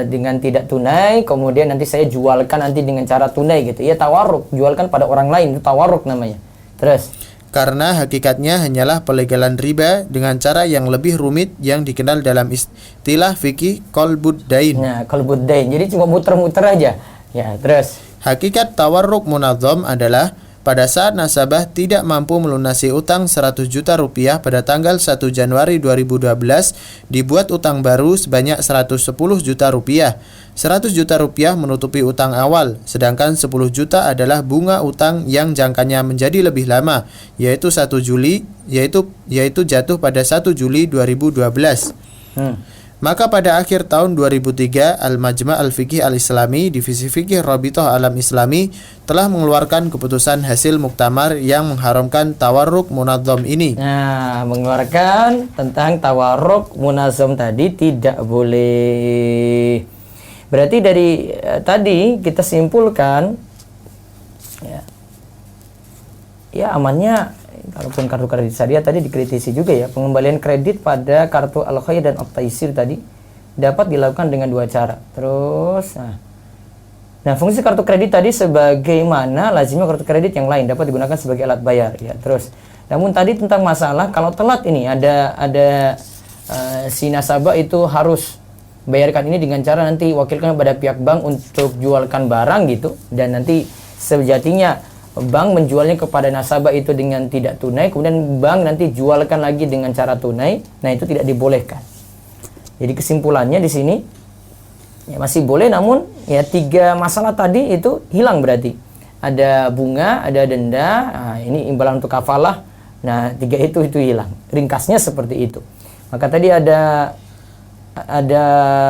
Speaker 1: dengan tidak tunai, kemudian nanti saya jualkan nanti dengan cara tunai gitu. Ya tawarruk, jualkan pada orang lain, itu tawarruk namanya. Terus
Speaker 2: Karena hakikatnya hanyalah pelegalan riba dengan cara yang lebih rumit yang dikenal dalam istilah fikih qalbud dain.
Speaker 1: nah, qalbud dain. Jadi cuma muter-muter aja. Ya, terus
Speaker 2: Hakikat tawarruk munadzam adalah pada saat nasabah tidak mampu melunasi utang 100 juta rupiah pada tanggal 1 Januari 2012, dibuat utang baru sebanyak 110 juta rupiah. 100 juta rupiah menutupi utang awal, sedangkan 10 juta adalah bunga utang yang jangkanya menjadi lebih lama, yaitu 1 Juli, yaitu jatuh pada 1 Juli 2012. Maka pada akhir tahun 2003, Al-Majma' Al-Fiqih Al-Islami, Divisi Fikih Rabithah Alam Islami, telah mengeluarkan keputusan hasil muktamar yang mengharamkan tawarruk munadzam ini.
Speaker 1: nah, mengeluarkan tentang tawarruk munazzam tadi tidak boleh. Berarti dari tadi kita simpulkan ya amannya, kalaupun kartu kredit syariah tadi dikritisi juga ya, pengembalian kredit pada kartu Al-Khair dan At-Taisir tadi dapat dilakukan dengan dua cara. Terus nah fungsi kartu kredit tadi sebagaimana lazimnya kartu kredit yang lain dapat digunakan sebagai alat bayar ya. Terus namun tadi tentang masalah kalau telat ini ada si nasabah itu harus bayarkan ini dengan cara nanti wakilkan pada pihak bank untuk jualkan barang gitu, dan nanti sejatinya bank menjualnya kepada nasabah itu dengan tidak tunai, kemudian bank nanti jualkan lagi dengan cara tunai. Nah, itu tidak dibolehkan. Jadi kesimpulannya di sini ya masih boleh, namun ya tiga masalah tadi itu hilang berarti. Ada bunga, ada denda, nah, ini imbalan untuk kafalah. Nah, tiga itu hilang. Ringkasnya seperti itu. Maka tadi ada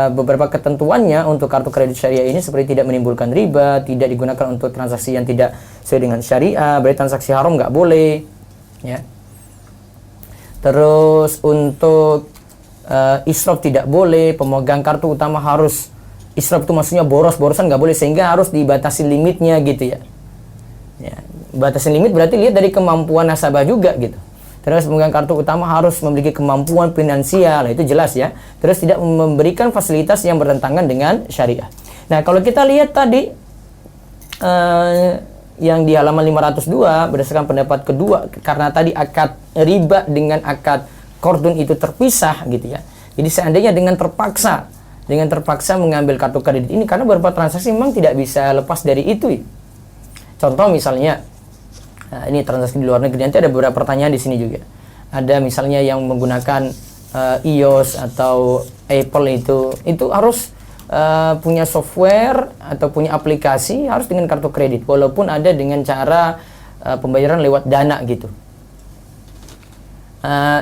Speaker 1: beberapa ketentuannya untuk kartu kredit syariah ini, seperti tidak menimbulkan riba, tidak digunakan untuk transaksi yang tidak sesuai dengan syariah, berarti transaksi haram nggak boleh ya. Terus untuk israf tidak boleh, pemegang kartu utama harus israf itu maksudnya boros-borosan nggak boleh, sehingga harus dibatasi limitnya gitu ya. Batasin limit berarti lihat dari kemampuan nasabah juga gitu. Terus pemegang kartu utama harus memiliki kemampuan finansial, itu jelas ya. Terus tidak memberikan fasilitas yang bertentangan dengan syariah. Nah, kalau kita lihat tadi yang di halaman 502 berdasarkan pendapat kedua, karena tadi akad riba dengan akad qardun itu terpisah gitu ya. Jadi seandainya dengan terpaksa mengambil kartu kredit ini karena beberapa transaksi memang tidak bisa lepas dari itu ya. Contoh misalnya ini transaksi di luar negeri, nanti ada beberapa pertanyaan di sini juga. Ada misalnya yang menggunakan iOS atau Apple itu harus punya software atau punya aplikasi, harus dengan kartu kredit, walaupun ada dengan cara pembayaran lewat Dana gitu.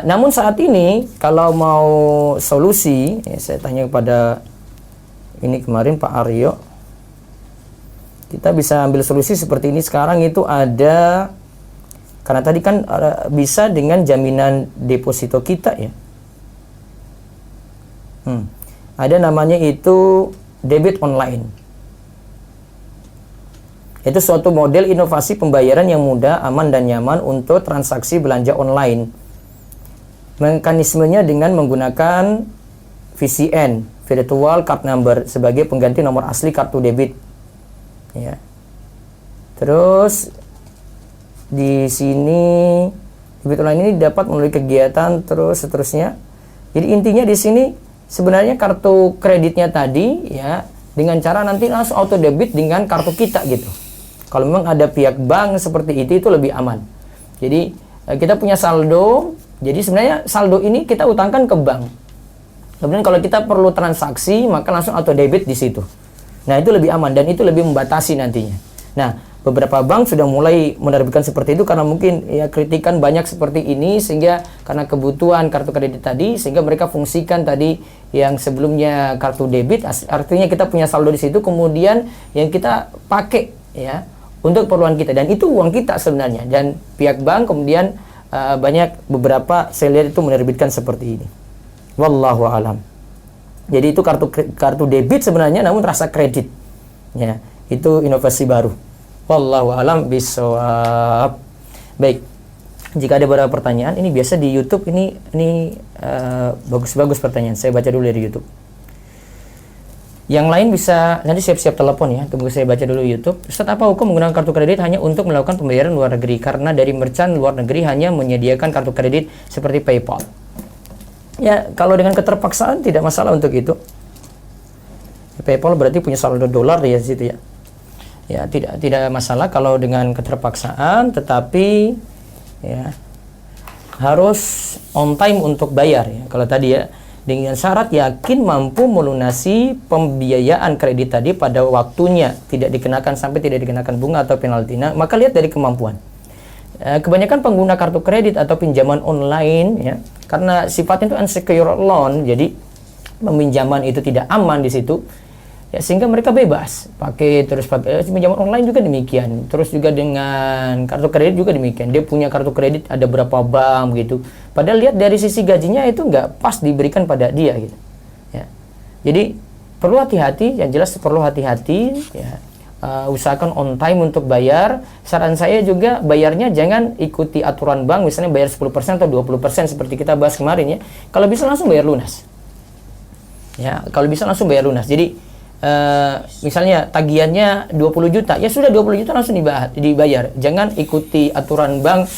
Speaker 1: Namun saat ini kalau mau solusi, ya saya tanya kepada ini kemarin Pak Aryo, kita bisa ambil solusi seperti ini. Sekarang itu ada, karena tadi kan bisa dengan jaminan deposito kita ya. Ada namanya itu debit online. Itu suatu model inovasi pembayaran yang mudah, aman dan nyaman untuk transaksi belanja online. Mekanismenya dengan menggunakan VCN, Virtual Card Number, sebagai pengganti nomor asli kartu debit. Ya. Terus di sini debit online ini dapat melalui kegiatan terus seterusnya. Jadi intinya di sini sebenarnya kartu kreditnya tadi ya dengan cara nanti langsung auto debit dengan kartu kita gitu. Kalau memang ada pihak bank seperti itu lebih aman. Jadi kita punya saldo Jadi sebenarnya saldo ini kita utangkan ke bank. Kemudian kalau kita perlu transaksi, maka langsung auto debit di situ. Nah, itu lebih aman dan itu lebih membatasi nantinya. Nah, beberapa bank sudah mulai menerbitkan seperti itu karena mungkin ya kritikan banyak seperti ini, sehingga karena kebutuhan kartu kredit tadi, sehingga mereka fungsikan tadi yang sebelumnya kartu debit, artinya kita punya saldo di situ, kemudian yang kita pakai ya untuk keperluan kita, dan itu uang kita sebenarnya. Dan pihak bank kemudian banyak beberapa saya lihat itu menerbitkan seperti ini. Wallahu alam. Jadi itu kartu debit sebenarnya namun rasa kredit. Ya, itu inovasi baru. Wallahu alam bisawab. Baik. Jika ada beberapa pertanyaan, ini biasa di YouTube ini bagus-bagus pertanyaan. Saya baca dulu dari YouTube. Yang lain bisa nanti siap-siap telepon ya. Tunggu saya baca dulu YouTube. Ustaz, apa hukum menggunakan kartu kredit hanya untuk melakukan pembayaran luar negeri? Karena dari merchant luar negeri hanya menyediakan kartu kredit seperti PayPal. Ya, kalau dengan keterpaksaan tidak masalah untuk itu. PayPal berarti punya saldo dolar ya di situ ya. Ya, tidak masalah kalau dengan keterpaksaan, tetapi ya harus on time untuk bayar ya. Kalau tadi ya dengan syarat yakin mampu melunasi pembiayaan kredit tadi pada waktunya, tidak dikenakan bunga atau penalti. Nah, maka lihat dari kemampuan. Kebanyakan pengguna kartu kredit atau pinjaman online ya, karena sifatnya itu unsecure loan, jadi peminjaman itu tidak aman di situ. Ya, sehingga mereka bebas pakai pinjaman online juga demikian. Terus juga dengan kartu kredit juga demikian. Dia punya kartu kredit ada berapa bank gitu. Padahal lihat dari sisi gajinya itu nggak pas diberikan pada dia gitu. Ya. Jadi perlu hati-hati, yang jelas perlu hati-hati ya. Usahakan on time untuk bayar. Saran saya juga bayarnya jangan ikuti aturan bank, misalnya bayar 10% atau 20% seperti kita bahas kemarin ya. Kalau bisa langsung bayar lunas. Ya, kalau bisa langsung bayar lunas. Jadi misalnya tagihannya 20 juta, ya sudah 20 juta langsung dibayar. Jangan ikuti aturan bank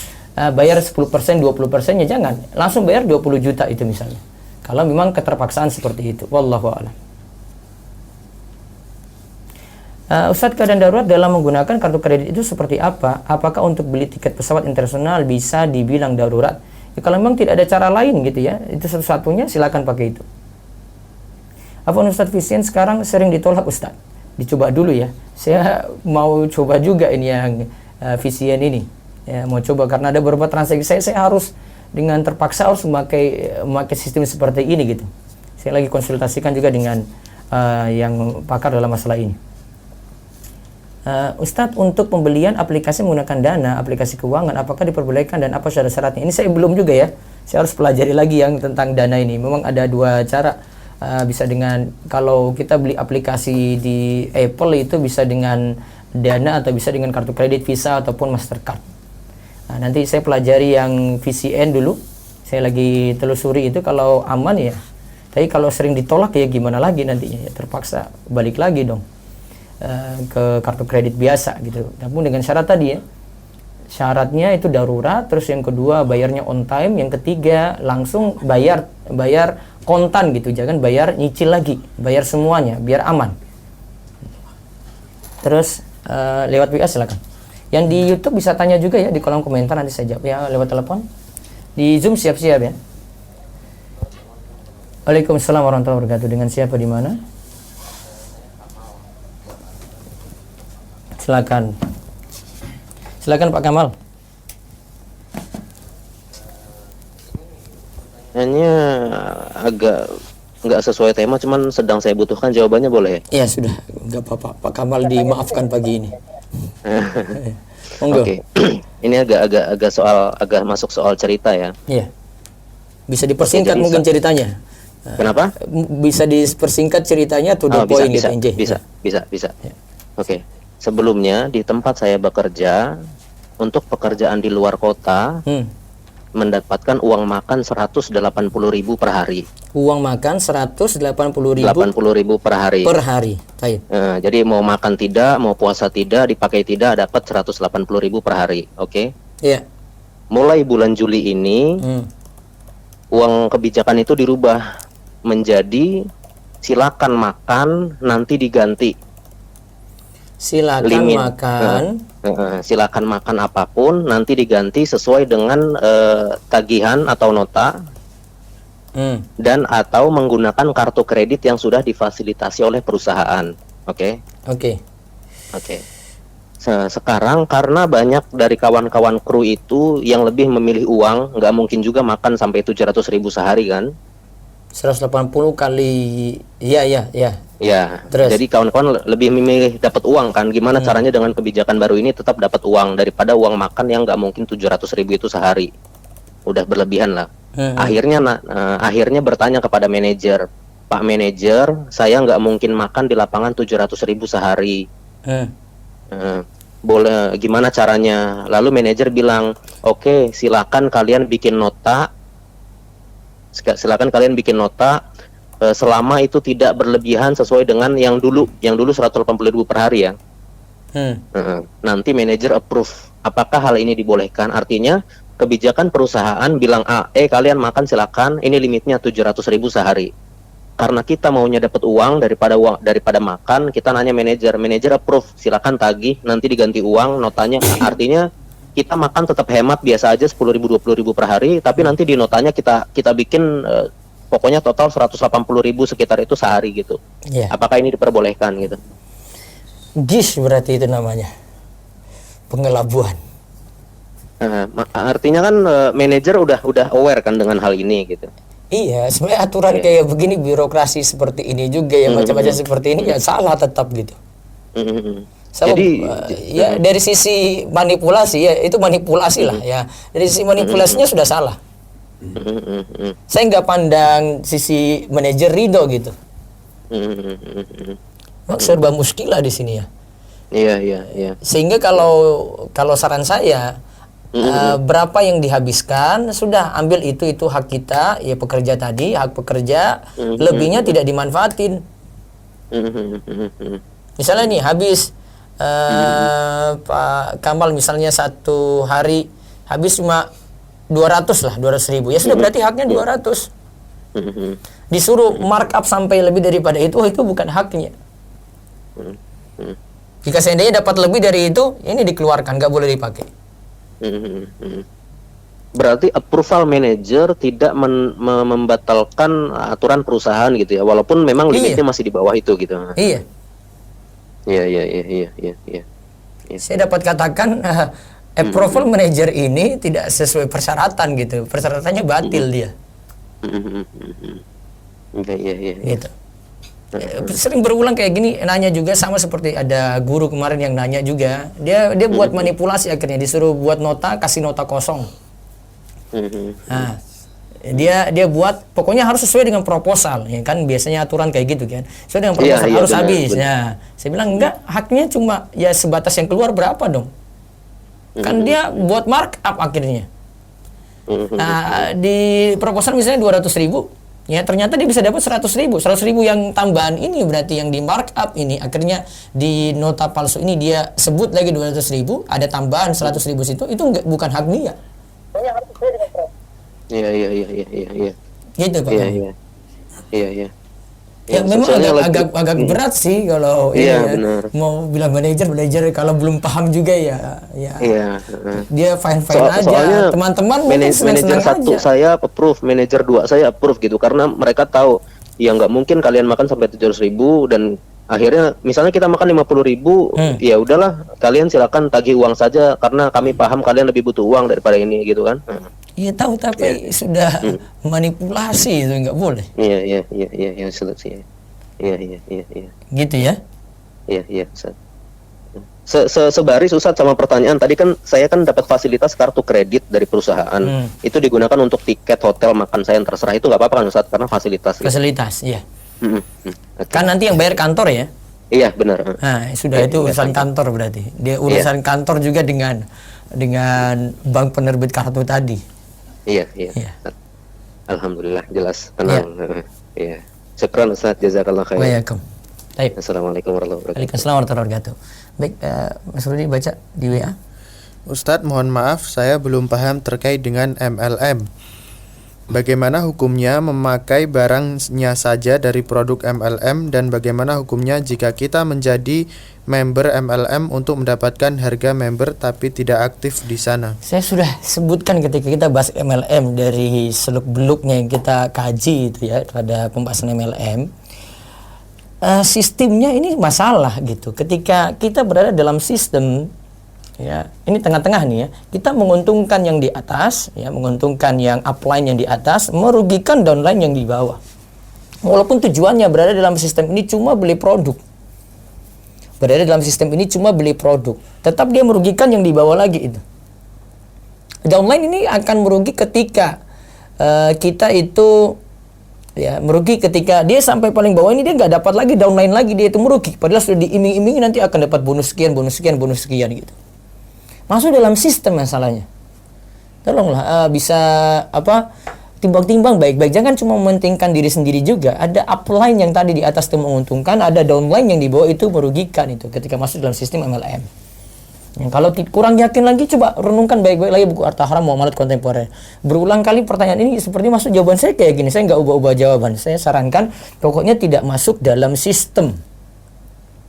Speaker 1: bayar 10%, 20% ya jangan. Langsung bayar 20 juta itu misalnya. Kalau memang keterpaksaan seperti itu. Wallahu a'lam. Ustadz, keadaan darurat dalam menggunakan kartu kredit itu seperti apa? Apakah untuk beli tiket pesawat internasional bisa dibilang darurat? Ya, kalau memang tidak ada cara lain gitu ya, itu satu-satunya silakan pakai itu. Apa Ustadz Vision sekarang sering ditolak Ustadz? Dicoba dulu ya. Saya mau coba juga ini yang Vision ini. Ya, mau coba karena ada beberapa transaksi saya harus dengan terpaksa harus memakai sistem seperti ini gitu. Saya lagi konsultasikan juga dengan yang pakar dalam masalah ini. Ustadz, untuk pembelian aplikasi menggunakan Dana, aplikasi keuangan, apakah diperbolehkan dan apa syarat-syaratnya? Ini saya belum juga ya. Saya harus pelajari lagi yang tentang Dana ini. Memang ada dua cara. Bisa dengan, kalau kita beli aplikasi di Apple itu bisa dengan Dana atau bisa dengan kartu kredit Visa ataupun Mastercard. Nah, nanti saya pelajari yang VCN dulu. Saya lagi telusuri itu kalau aman ya. Tapi kalau sering ditolak ya gimana lagi nantinya? Ya, terpaksa balik lagi dong ke kartu kredit biasa gitu. Namun dengan syarat tadi ya. Syaratnya itu darurat, terus yang kedua bayarnya on time, yang ketiga langsung bayar kontan gitu, jangan bayar nyicil lagi, bayar semuanya biar aman. Terus lewat WA silakan. Yang di YouTube bisa tanya juga ya di kolom komentar, nanti saya jawab ya lewat telepon. Di Zoom siap-siap ya. Waalaikumsalam warahmatullahi wabarakatuh. Dengan siapa di mana? Silakan. Silakan Pak Kamal.
Speaker 3: Hanya agak nggak sesuai tema, cuman sedang saya butuhkan jawabannya, boleh?
Speaker 1: Ya sudah, nggak apa-apa. Pak Kamal dimaafkan pagi ini.
Speaker 3: Oke. Ini agak masuk soal cerita ya.
Speaker 1: Iya. Bisa dipersingkat mungkin ceritanya.
Speaker 3: Kenapa?
Speaker 1: Bisa dipersingkat ceritanya tuh poin gitu.
Speaker 3: Bisa. Ya. Oke. Sebelumnya di tempat saya bekerja, untuk pekerjaan di luar kota, mendapatkan uang makan 180.000 per hari.
Speaker 1: Uang makan 180.000
Speaker 3: per hari.
Speaker 1: Per hari.
Speaker 3: Jadi mau makan tidak, mau puasa tidak, dipakai tidak, dapat 180.000 per hari. Oke?
Speaker 1: Iya.
Speaker 3: Mulai bulan Juli ini, uang kebijakan itu dirubah menjadi silakan makan nanti diganti.
Speaker 1: Silakan
Speaker 3: limit.
Speaker 1: makan.
Speaker 3: Silakan makan apapun, nanti diganti sesuai dengan tagihan atau nota dan atau menggunakan kartu kredit yang sudah difasilitasi oleh perusahaan. Oke. Sekarang karena banyak dari kawan-kawan kru itu yang lebih memilih uang, nggak mungkin juga makan sampai 700.000 sehari kan?
Speaker 1: 180 kali, ya.
Speaker 3: Ya,
Speaker 1: Terus?
Speaker 3: jadi kawan-kawan lebih memilih dapat uang kan? Gimana caranya dengan kebijakan baru ini tetap dapat uang daripada uang makan yang nggak mungkin 700.000 itu sehari, udah berlebihan lah. Akhirnya bertanya kepada manajer, Pak manajer, saya nggak mungkin makan di lapangan 700.000 sehari. Boleh gimana caranya? Lalu manajer bilang, oke, silakan kalian bikin nota. Selama itu tidak berlebihan sesuai dengan yang dulu 180.000 per hari ya. Nanti manajer approve. Apakah hal ini dibolehkan? Artinya kebijakan perusahaan bilang kalian makan silakan, ini limitnya 700.000 sehari. Karena kita maunya dapat uang daripada makan, kita nanya manajer approve, silakan tagih, nanti diganti uang notanya. Artinya kita makan tetap hemat biasa aja 10.000 20.000 per hari, tapi nanti di notanya kita bikin pokoknya total 180.000 sekitar itu sehari gitu. Apakah ini diperbolehkan gitu?
Speaker 1: GIS berarti itu namanya, pengelabuan.
Speaker 3: Artinya kan manajer udah aware kan dengan hal ini gitu.
Speaker 1: Iya, sebenarnya aturan kayak begini, birokrasi seperti ini juga yang macam-macam seperti ini ya salah tetap gitu. Jadi ya dari sisi manipulasi ya itu manipulasi lah ya. Dari sisi manipulasinya sudah salah. Saya nggak pandang sisi manajer ridho gitu. Serba muskilah di sini ya.
Speaker 3: Iya.
Speaker 1: Sehingga kalau saran saya berapa yang dihabiskan sudah ambil itu hak kita ya, pekerja tadi hak pekerja, lebihnya tidak dimanfaatin. Misalnya nih habis Pak Kamal misalnya satu hari habis cuma 200.000 ya sudah, berarti haknya 200. Disuruh markup sampai lebih daripada itu bukan haknya. Jika seandainya dapat lebih dari itu, ini dikeluarkan, nggak boleh dipakai.
Speaker 3: Berarti approval manager tidak membatalkan aturan perusahaan gitu ya, walaupun memang limitnya masih di bawah itu gitu. Iya.
Speaker 1: Saya dapat katakan approval manager ini tidak sesuai persyaratan gitu, persyaratannya batil dia.
Speaker 3: Iya.
Speaker 1: Gitu. Sering berulang kayak gini, nanya juga sama seperti ada guru kemarin yang nanya juga, dia buat manipulasi, akhirnya disuruh buat nota, kasih nota kosong. Nah, dia buat pokoknya harus sesuai dengan proposal ya kan, biasanya aturan kayak gitu kan, sesuai dengan proposal harus benar, habis. Nah, saya bilang enggak, haknya cuma ya sebatas yang keluar berapa dong, kan dia buat markup akhirnya. Nah, di proposal misalnya 200.000 ya, ternyata dia bisa dapat 100.000 yang tambahan ini, berarti yang di markup ini akhirnya di nota palsu ini dia sebut lagi 200.000, ada tambahan 100.000 situ, itu bukan hak dia.
Speaker 3: Iya.
Speaker 1: Gitu Pak.
Speaker 3: Iya.
Speaker 1: Ya memang agak berat sih kalau mau bilang manajer kalau belum paham juga ya. Dia fine aja.
Speaker 3: Soalnya
Speaker 1: teman-teman
Speaker 3: manajer satu saya approve, manajer 2 saya approve gitu, karena mereka tahu ya nggak mungkin kalian makan sampai 700.000, dan akhirnya misalnya kita makan 50.000, ya udahlah kalian silakan tagih uang saja karena kami paham kalian lebih butuh uang daripada ini gitu kan.
Speaker 1: Iya tahu, tapi sudah manipulasi, itu nggak boleh.
Speaker 3: Iya selesai. Iya.
Speaker 1: Gitu ya?
Speaker 3: Iya. Sebaris Ustadz sama pertanyaan tadi, kan saya kan dapat fasilitas kartu kredit dari perusahaan. Itu digunakan untuk tiket hotel makan saya yang terserah, itu nggak apa-apa kan Ustadz, karena fasilitas.
Speaker 1: Fasilitas, iya. Kan nanti yang bayar kantor ya?
Speaker 3: Iya benar.
Speaker 1: Nah sudah itu urusan kantor berarti. Dia urusan kantor juga dengan bank penerbit kartu tadi.
Speaker 3: Iya. Alhamdulillah jelas, tenang. Iya. Syukran Ustaz, jazakallah khair.
Speaker 1: Waalaikumsalam. Baik.
Speaker 3: Assalamualaikum warahmatullahi wabarakatuh.
Speaker 1: Waalaikumsalam warahmatullahi wabarakatuh. Baik, Mas Rudi baca di WA.
Speaker 2: Ustadz, mohon maaf saya belum paham terkait dengan MLM. Bagaimana hukumnya memakai barangnya saja dari produk MLM dan bagaimana hukumnya jika kita menjadi member MLM untuk mendapatkan harga member tapi tidak aktif di sana?
Speaker 1: Saya sudah sebutkan ketika kita bahas MLM dari seluk-beluknya yang kita kaji itu ya pada pembahasan MLM. Sistemnya ini masalah gitu. Ketika kita berada dalam sistem ya, ini tengah-tengah nih ya. Kita menguntungkan yang di atas, ya, menguntungkan yang upline yang di atas, merugikan downline yang di bawah. Walaupun tujuannya berada dalam sistem ini cuma beli produk. Berada dalam sistem ini cuma beli produk, tetap dia merugikan yang di bawah lagi itu. Downline ini akan merugi ketika kita itu ya merugi ketika dia sampai paling bawah ini dia nggak dapat lagi downline lagi, dia itu merugi. Padahal sudah diiming-imingi nanti akan dapat bonus sekian, bonus sekian, bonus sekian gitu. Masuk dalam sistem masalahnya. Tolonglah bisa timbang-timbang baik-baik. Jangan cuma mementingkan diri sendiri juga. Ada upline yang tadi di atas itu menguntungkan, ada downline yang di bawah itu merugikan itu ketika masuk dalam sistem MLM. Yang kalau kurang yakin lagi, coba renungkan baik-baik lagi buku Harta Haram Muamalat Kontemporer. Berulang kali pertanyaan ini seperti masuk jawaban saya kayak gini. Saya nggak ubah-ubah jawaban. Saya sarankan pokoknya tidak masuk dalam sistem.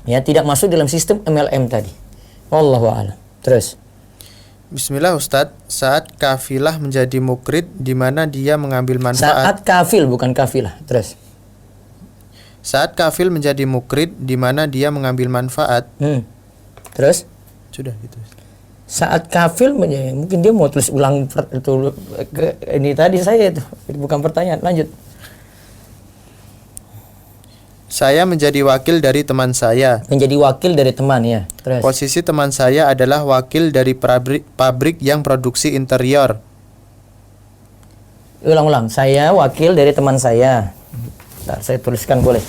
Speaker 1: Ya, tidak masuk dalam sistem MLM tadi. Wallahu a'lam. Terus.
Speaker 2: Bismillah Ustadz, saat kafilah menjadi mukrid di mana dia mengambil
Speaker 1: Saat
Speaker 2: manfaat.
Speaker 1: kafil bukan kafilah. Terus.
Speaker 2: Saat kafil menjadi mukrid di mana dia mengambil manfaat.
Speaker 1: Terus?
Speaker 2: Sudah gitu.
Speaker 1: Saat kafil mungkin dia mau tulis ulang ini tadi saya itu bukan pertanyaan. Lanjut.
Speaker 2: Saya menjadi wakil dari teman saya.
Speaker 1: Menjadi wakil dari teman ya. Terus.
Speaker 2: Posisi teman saya adalah wakil dari pabrik yang produksi interior.
Speaker 1: Ulang-ulang. Saya wakil dari teman saya. Bentar, saya tuliskan boleh.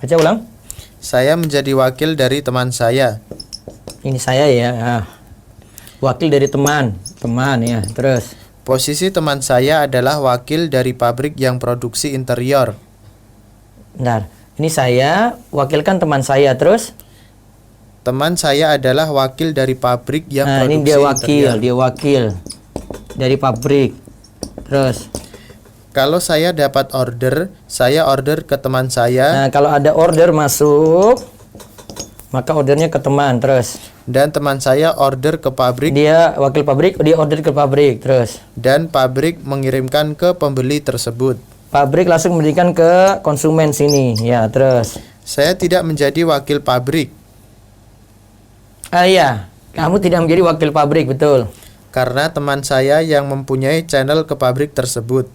Speaker 1: Baca ulang.
Speaker 2: Saya menjadi wakil dari teman saya.
Speaker 1: Ini saya ya. Wakil dari teman ya. Terus.
Speaker 2: Posisi teman saya adalah wakil dari pabrik yang produksi interior.
Speaker 1: Bentar. Ini saya wakilkan teman saya. Terus.
Speaker 2: Teman saya adalah wakil dari pabrik yang produksi
Speaker 1: ini dia wakil,
Speaker 2: interior.
Speaker 1: dia wakil dari pabrik. Terus.
Speaker 2: Kalau saya dapat order, saya order ke teman saya.
Speaker 1: Nah, kalau ada order masuk, maka ordernya ke teman. Terus.
Speaker 2: Dan teman saya order ke pabrik.
Speaker 1: Dia wakil pabrik, dia order ke pabrik. Terus.
Speaker 2: Dan pabrik mengirimkan ke pembeli tersebut.
Speaker 1: Pabrik langsung memberikan ke konsumen sini. Ya, terus.
Speaker 2: Saya tidak menjadi wakil pabrik.
Speaker 1: Iya, kamu tidak menjadi wakil pabrik, betul.
Speaker 2: Karena teman saya yang mempunyai channel ke pabrik tersebut.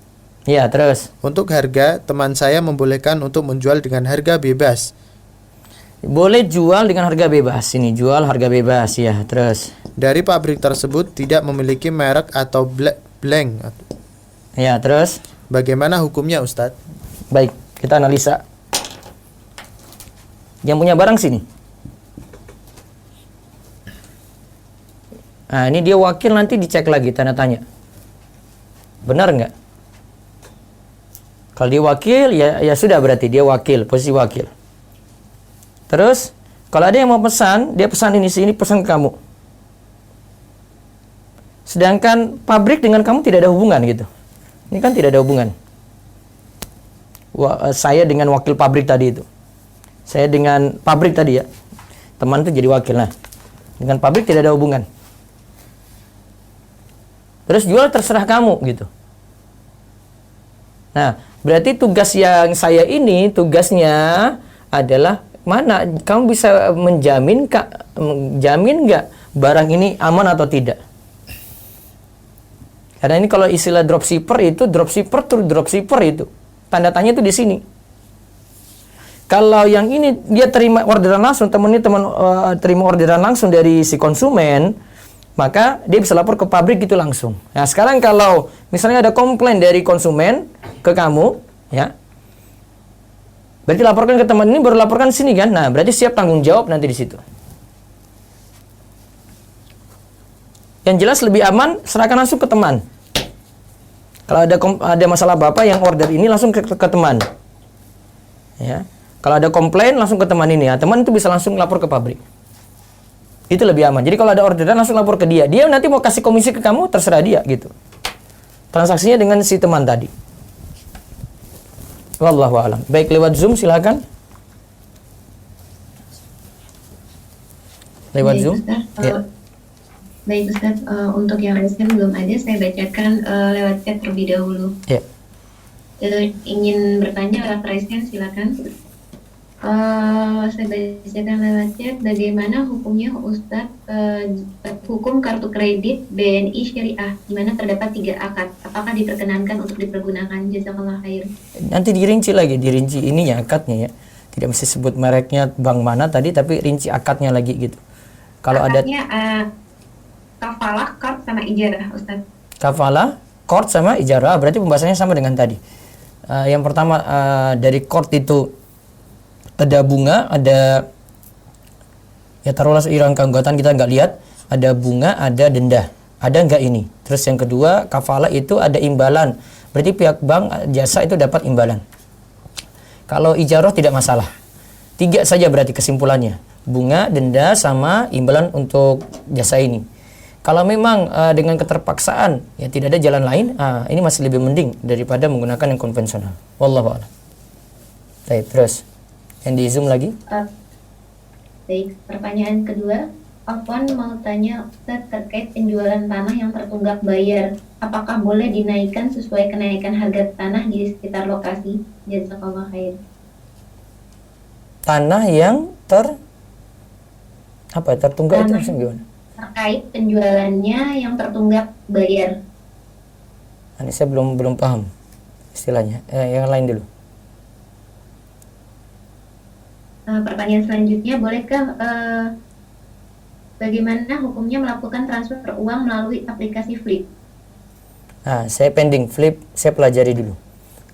Speaker 1: Ya, terus.
Speaker 2: Untuk harga, teman saya membolehkan untuk menjual dengan harga bebas.
Speaker 1: Boleh jual dengan harga bebas. Ini jual harga bebas ya, terus.
Speaker 2: Dari pabrik tersebut tidak memiliki merek atau blank.
Speaker 1: Ya, terus.
Speaker 2: Bagaimana hukumnya, Ustadz?
Speaker 1: Baik, kita analisa. Yang punya barang sini. Nah, ini dia wakil, nanti dicek lagi tanda tanya. Benar nggak? Kalau dia wakil, ya sudah berarti dia wakil, posisi wakil. Terus, kalau ada yang mau pesan, dia pesan ini sini, pesan ke kamu. Sedangkan pabrik dengan kamu tidak ada hubungan gitu. Ini kan tidak ada hubungan. Saya dengan wakil pabrik tadi itu. Saya dengan pabrik tadi ya. Teman itu jadi wakil. Nah, dengan pabrik tidak ada hubungan. Terus jual terserah kamu gitu. Nah, berarti tugas yang saya ini tugasnya adalah mana kamu bisa menjamin nggak barang ini aman atau tidak? Karena ini kalau istilah dropshipper itu dropshipper itu tanda tanya itu di sini. Kalau yang ini dia terima orderan langsung, terima orderan langsung dari si konsumen, maka dia bisa lapor ke pabrik gitu langsung. Nah, sekarang kalau misalnya ada komplain dari konsumen ke kamu, ya, berarti laporkan ke teman ini, baru laporkan sini kan? Nah, berarti siap tanggung jawab nanti di situ. Yang jelas lebih aman, serahkan langsung ke teman. Kalau ada masalah bapak yang order ini langsung ke teman. Ya, kalau ada komplain langsung ke teman ini. Ya, teman itu bisa langsung lapor ke pabrik. Itu lebih aman. Jadi kalau ada orderan langsung lapor ke dia. Dia nanti mau kasih komisi ke kamu, terserah dia gitu. Transaksinya dengan si teman tadi. Wallahu a'lam. Baik, lewat Zoom silakan. Lewat
Speaker 4: Baik,
Speaker 1: Zoom.
Speaker 4: Ustaz.
Speaker 1: Ya.
Speaker 4: Baik Ustaz, untuk yang lain belum ada, saya bacakan lewat chat terlebih dahulu.
Speaker 1: Ya.
Speaker 4: Ingin bertanya lewat raise hand, silakan. Saya bacakan lewat chat, bagaimana hukumnya Ustaz hukum kartu kredit BNI Syariah di mana terdapat 3 akad, apakah diperkenankan untuk dipergunakan? Jazakallah khair.
Speaker 1: Nanti dirinci lagi, dirinci ininya akadnya ya. Tidak mesti sebut mereknya bank mana tadi, tapi rinci akadnya lagi gitu. Kalau
Speaker 4: Akadnya,
Speaker 1: ada
Speaker 4: kafalah, qard, sama ijarah, Ustaz.
Speaker 1: kafalah, qard sama ijarah, berarti pembahasannya sama dengan tadi. Yang pertama dari qard itu ada bunga, ada ya taruhlah seiring keanggotaan kita nggak lihat, ada bunga, ada denda, ada nggak ini. Terus yang kedua kafalah itu ada imbalan, berarti pihak bank jasa itu dapat imbalan. Kalau ijarah tidak masalah, 3 saja berarti kesimpulannya, bunga, denda, sama imbalan untuk jasa ini. Kalau memang dengan keterpaksaan ya tidak ada jalan lain, ini masih lebih mending daripada menggunakan yang konvensional. Wallahu a'lam. Baik, terus yang di Zoom lagi.
Speaker 4: Baik, pertanyaan kedua, Afwan mau tanya Ustaz terkait penjualan tanah yang tertunggak bayar, apakah boleh dinaikkan sesuai kenaikan harga tanah di sekitar lokasi? Jazakallah khair.
Speaker 1: Tanah yang tertunggak itu maksudnya gimana?
Speaker 4: Terkait penjualannya yang tertunggak bayar.
Speaker 1: Ini saya belum paham istilahnya. Yang lain dulu.
Speaker 4: Pertanyaan selanjutnya, bolehkah bagaimana hukumnya melakukan transfer uang melalui aplikasi Flip?
Speaker 1: Saya pending Flip, saya pelajari dulu.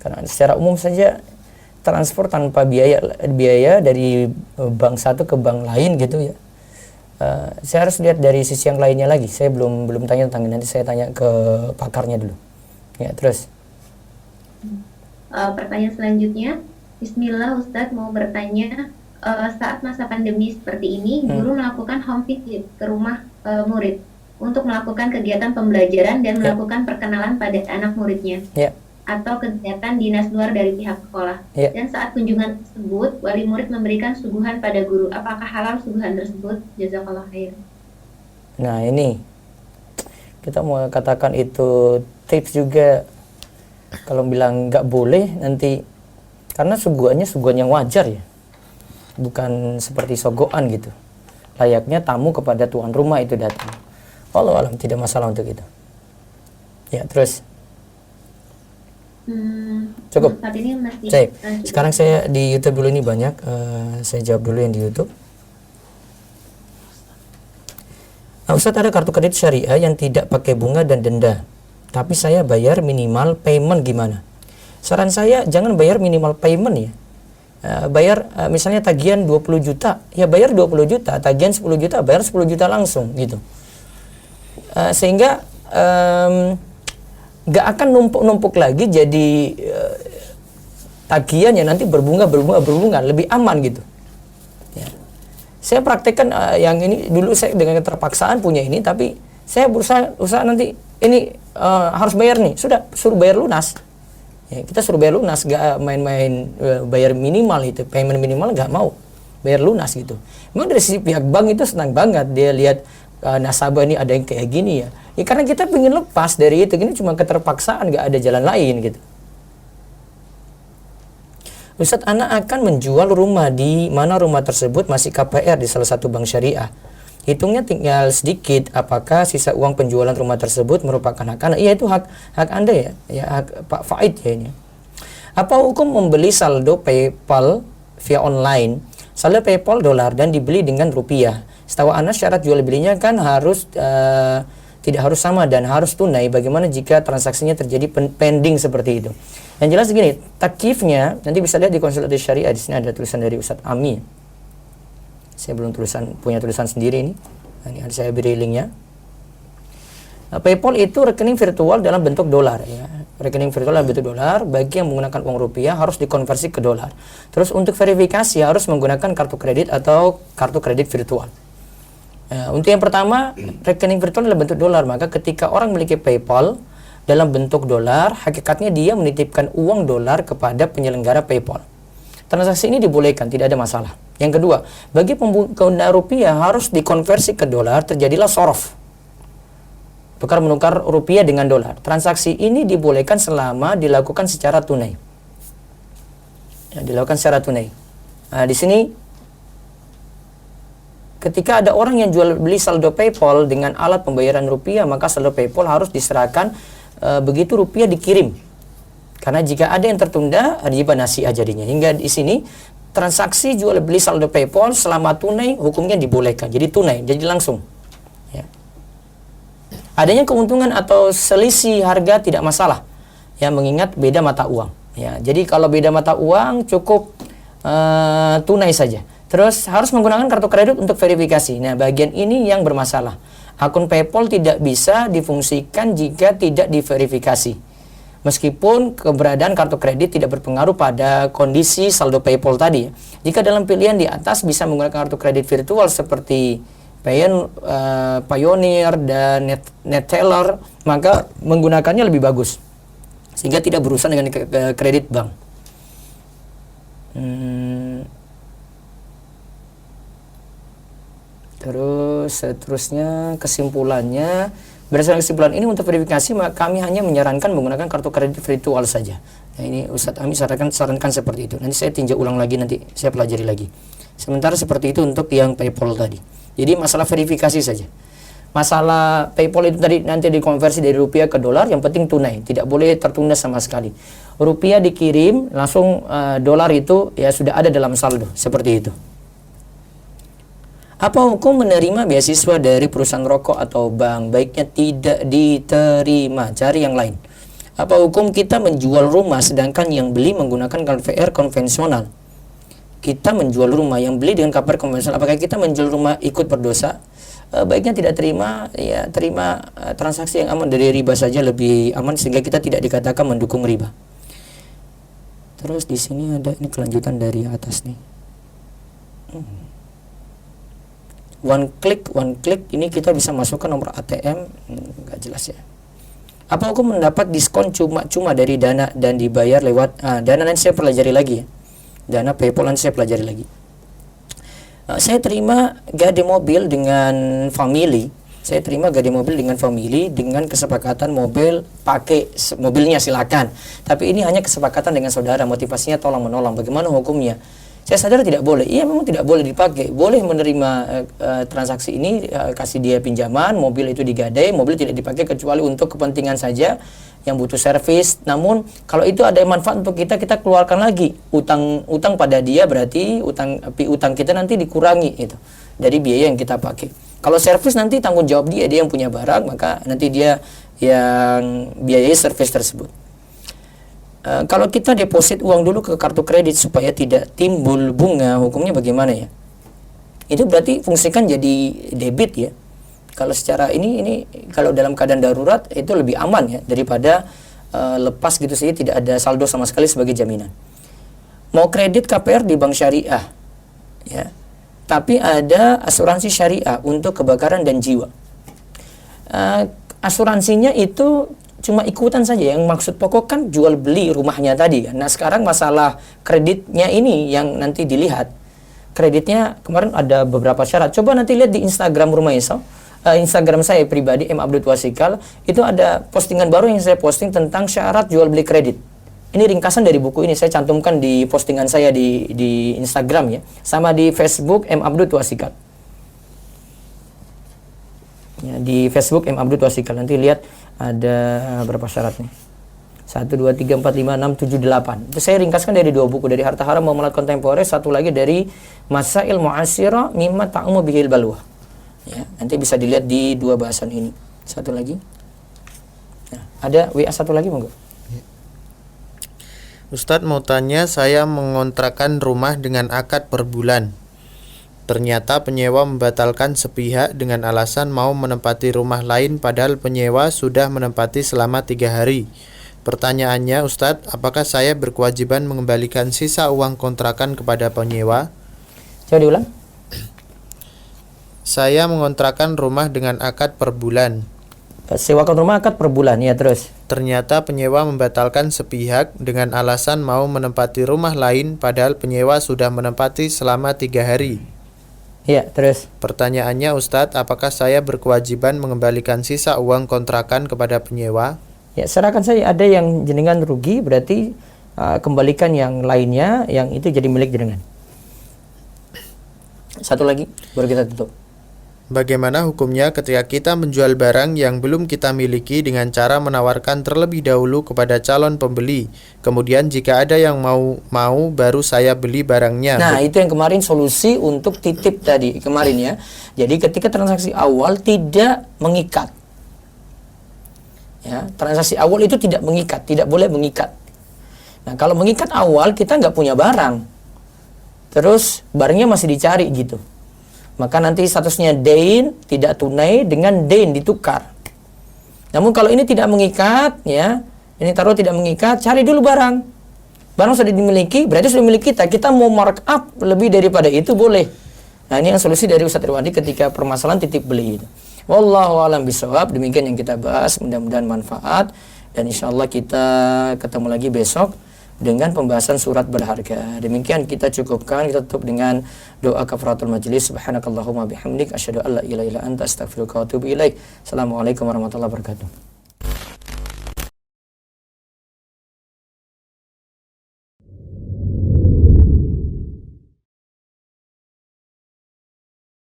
Speaker 1: Karena secara umum saja transfer tanpa biaya dari bank satu ke bank lain gitu ya. Saya harus lihat dari sisi yang lainnya lagi. Saya belum tanya tentang ini. Nanti saya tanya ke pakarnya dulu. Ya, terus.
Speaker 4: Pertanyaan selanjutnya, Bismillah Ustadz mau bertanya, saat masa pandemi seperti ini, guru melakukan home visit ke rumah murid untuk melakukan kegiatan pembelajaran dan melakukan perkenalan pada anak muridnya. Atau kegiatan dinas luar dari pihak sekolah. Dan saat kunjungan tersebut, wali murid memberikan suguhan pada guru. Apakah halal suguhan tersebut? Jazakallah khair.
Speaker 1: Nah ini, kita mau katakan itu tips juga. Kalau bilang nggak boleh nanti, karena suguhannya suguhan yang wajar ya. Bukan seperti sogokan gitu. Layaknya tamu kepada tuan rumah itu datang. Wallahu alam, tidak masalah untuk itu. Ya, terus. Cukup.
Speaker 4: Saat ini masih
Speaker 1: Sekarang saya di YouTube dulu, ini banyak. Saya jawab dulu yang di YouTube. Ustadz, ada kartu kredit syariah yang tidak pakai bunga dan denda, tapi saya bayar minimal payment, gimana? Saran saya jangan bayar minimal payment ya. Bayar misalnya tagihan 20 juta, ya bayar 20 juta, tagihan 10 juta, bayar 10 juta langsung gitu. Sehingga nggak akan numpuk lagi jadi tagihan yang nanti berbunga, lebih aman gitu. Ya. Saya praktekkan yang ini dulu, saya dengan keterpaksaan punya ini, tapi saya berusaha nanti ini harus bayar nih, sudah suruh bayar lunas. Ya, kita suruh bayar lunas, nggak main-main bayar minimal itu, payment minimal nggak mau, bayar lunas gitu. Memang dari sisi pihak bank itu senang banget dia lihat nasabah ini ada yang kayak gini ya. Ya karena kita pengen lepas dari itu, ini cuma keterpaksaan, nggak ada jalan lain gitu. Ustadz, anak akan menjual rumah di mana rumah tersebut masih KPR di salah satu bank syariah. Hitungnya tinggal sedikit, apakah sisa uang penjualan rumah tersebut merupakan hak anak? Iya, itu hak Anda ya, hak Pak Faid ya ini. Apa hukum membeli saldo PayPal via online, saldo PayPal dolar dan dibeli dengan rupiah? Setahu Anda syarat jual belinya kan harus tidak harus sama dan harus tunai. Bagaimana jika transaksinya terjadi pending seperti itu? Yang jelas begini, takifnya nanti bisa lihat di konsultasi syariah. Di sini ada tulisan dari Ustadz Ami. Saya belum punya tulisan sendiri ini. Nah, ini saya beri linknya. PayPal itu rekening virtual dalam bentuk dolar ya. Rekening virtual dalam bentuk dolar, bagi yang menggunakan uang rupiah harus dikonversi ke dolar. Terus untuk verifikasi harus menggunakan kartu kredit atau kartu kredit virtual. Untuk yang pertama, rekening virtual adalah bentuk dolar. Maka ketika orang memiliki PayPal dalam bentuk dolar, hakikatnya dia menitipkan uang dolar kepada penyelenggara PayPal. Transaksi ini dibolehkan, tidak ada masalah. Yang kedua, bagi pengguna rupiah harus dikonversi ke dolar, terjadilah sorof. Tukar menukar rupiah dengan dolar. Transaksi ini dibolehkan selama dilakukan secara tunai. Ya, dilakukan secara tunai. Nah, di sini ketika ada orang yang jual beli saldo PayPal dengan alat pembayaran rupiah, maka saldo PayPal harus diserahkan begitu rupiah dikirim. Karena jika ada yang tertunda, riba nasi'ah jadinya. Hingga di sini transaksi jual beli saldo PayPal selama tunai hukumnya dibolehkan. Jadi tunai, jadi langsung. Ya. Adanya keuntungan atau selisih harga tidak masalah. Ya, mengingat beda mata uang. Ya, jadi kalau beda mata uang cukup tunai saja. Terus harus menggunakan kartu kredit untuk verifikasi. Nah, bagian ini yang bermasalah. Akun PayPal tidak bisa difungsikan jika tidak diverifikasi. Meskipun keberadaan kartu kredit tidak berpengaruh pada kondisi saldo PayPal tadi. Jika dalam pilihan di atas bisa menggunakan kartu kredit virtual seperti Payoneer dan Neteller, maka menggunakannya lebih bagus. Sehingga tidak berurusan dengan kredit bank. Terus seterusnya kesimpulannya, berdasarkan kesimpulan ini untuk verifikasi kami hanya menyarankan menggunakan kartu kredit virtual saja. Nah, ini Ustadz Ami sarankan seperti itu. Nanti saya tinjau ulang lagi, nanti saya pelajari lagi. Sementara seperti itu untuk yang PayPal tadi. Jadi masalah verifikasi saja. Masalah PayPal itu tadi nanti dikonversi dari rupiah ke dolar, yang penting tunai, tidak boleh tertunda sama sekali. Rupiah dikirim langsung, dolar itu ya sudah ada dalam saldo, seperti itu. Apa hukum menerima beasiswa dari perusahaan rokok atau bank? Baiknya tidak diterima, cari yang lain. Apa hukum kita menjual rumah sedangkan yang beli menggunakan KPR konvensional? Kita menjual rumah, yang beli dengan KPR konvensional. Apakah kita menjual rumah ikut berdosa? Baiknya tidak terima, ya terima transaksi yang aman dari riba saja, lebih aman sehingga kita tidak dikatakan mendukung riba. Terus di sini ada ini kelanjutan dari atas nih. One click ini kita bisa masukkan nomor ATM, nggak jelas ya. Apa hukum mendapat diskon cuma-cuma dari Dana dan dibayar lewat Dana? Nanti saya pelajari lagi ya. Dana PayPal nanti saya pelajari lagi. Saya terima gade mobil dengan family. Saya terima gade mobil dengan family dengan kesepakatan mobil pakai mobilnya silakan. Tapi ini hanya kesepakatan dengan saudara, motivasinya tolong menolong. Bagaimana hukumnya? Saya sadar tidak boleh. Iya, memang tidak boleh dipakai. Boleh menerima transaksi ini, kasih dia pinjaman, mobil itu digadai, mobil tidak dipakai kecuali untuk kepentingan saja yang butuh servis. Namun kalau itu ada manfaat untuk kita, kita keluarkan lagi utang pada dia, berarti utang kita nanti dikurangi itu dari biaya yang kita pakai. Kalau servis nanti tanggung jawab dia yang punya barang, maka nanti dia yang biayai servis tersebut. Kalau kita deposit uang dulu ke kartu kredit supaya tidak timbul bunga, hukumnya bagaimana ya? Itu berarti fungsikan jadi debit ya. Kalau secara ini kalau dalam keadaan darurat itu lebih aman ya daripada lepas gitu saja tidak ada saldo sama sekali sebagai jaminan. Mau kredit KPR di bank syariah ya. Tapi ada asuransi syariah untuk kebakaran dan jiwa. Asuransinya itu cuma ikutan saja, yang maksud pokok kan jual beli rumahnya tadi kan. Nah, sekarang masalah kreditnya ini yang nanti dilihat. Kreditnya kemarin ada beberapa syarat. Coba nanti lihat di Instagram Rumah Isau. Instagram saya pribadi Abdul Twasikal, itu ada postingan baru yang saya posting tentang syarat jual beli kredit. Ini ringkasan dari buku ini, saya cantumkan di postingan saya di Instagram ya, sama di Facebook Abdul Twasikal. Ya, di Facebook Abdul Twasikal, nanti lihat ada berapa syarat nih. 1, 2, 3, 4, 5, 6, 7, 8. Itu saya ringkaskan dari 2 buku, dari Harta Haram Muamalat Kontemporer, satu lagi dari Masail Mu'asirah Mimma Ta'umu Bihil Balwa. Ya, nanti bisa dilihat di 2 bahasan ini. Satu lagi. Nah, ada WA satu lagi monggo.
Speaker 2: Ustadz mau tanya, saya mengontrakkan rumah dengan akad per bulan. Ternyata penyewa membatalkan sepihak dengan alasan mau menempati rumah lain padahal penyewa sudah menempati selama 3 hari. Pertanyaannya Ustadz, apakah saya berkewajiban mengembalikan sisa uang kontrakan kepada penyewa?
Speaker 1: Coba diulang.
Speaker 2: Saya mengontrakkan rumah dengan akad per bulan.
Speaker 1: Sewakan rumah akad per bulan, ya terus.
Speaker 2: Ternyata penyewa membatalkan sepihak dengan alasan mau menempati rumah lain padahal penyewa sudah menempati selama 3 hari.
Speaker 1: Ya, terus.
Speaker 2: Pertanyaannya Ustadz, apakah saya berkewajiban mengembalikan sisa uang kontrakan kepada penyewa?
Speaker 1: Ya, serahkan saja. Ada yang jenengan rugi, berarti kembalikan yang lainnya, yang itu jadi milik jenengan. Satu lagi, baru kita tutup.
Speaker 2: Bagaimana hukumnya ketika kita menjual barang yang belum kita miliki dengan cara menawarkan terlebih dahulu kepada calon pembeli? Kemudian jika ada yang mau baru saya beli barangnya.
Speaker 1: Nah, itu yang kemarin solusi untuk titip tadi kemarin ya. Jadi ketika transaksi awal tidak mengikat. Ya, transaksi awal itu tidak mengikat, tidak boleh mengikat. Nah, kalau mengikat awal kita nggak punya barang. Terus barangnya masih dicari gitu. Maka nanti statusnya dain, tidak tunai dengan dain ditukar. Namun kalau ini tidak mengikat, ya, ini taruh tidak mengikat, cari dulu barang. Barang sudah dimiliki, berarti sudah milik kita. Kita mau markup lebih daripada itu boleh. Nah, ini yang solusi dari Ustadz Irwandi ketika permasalahan titip beli itu. Wallahu a'lam bishawab. Demikian yang kita bahas, mudah-mudahan manfaat. Dan insya Allah kita ketemu lagi besok dengan pembahasan surat berharga. Demikian kita cukupkan, kita tutup dengan doa kafaratul majlis. Subhanakallahumma bihamdik asyhadu an la ilaha illa anta astaghfiruka wa atubu ilaik. Assalamualaikum warahmatullahi wabarakatuh.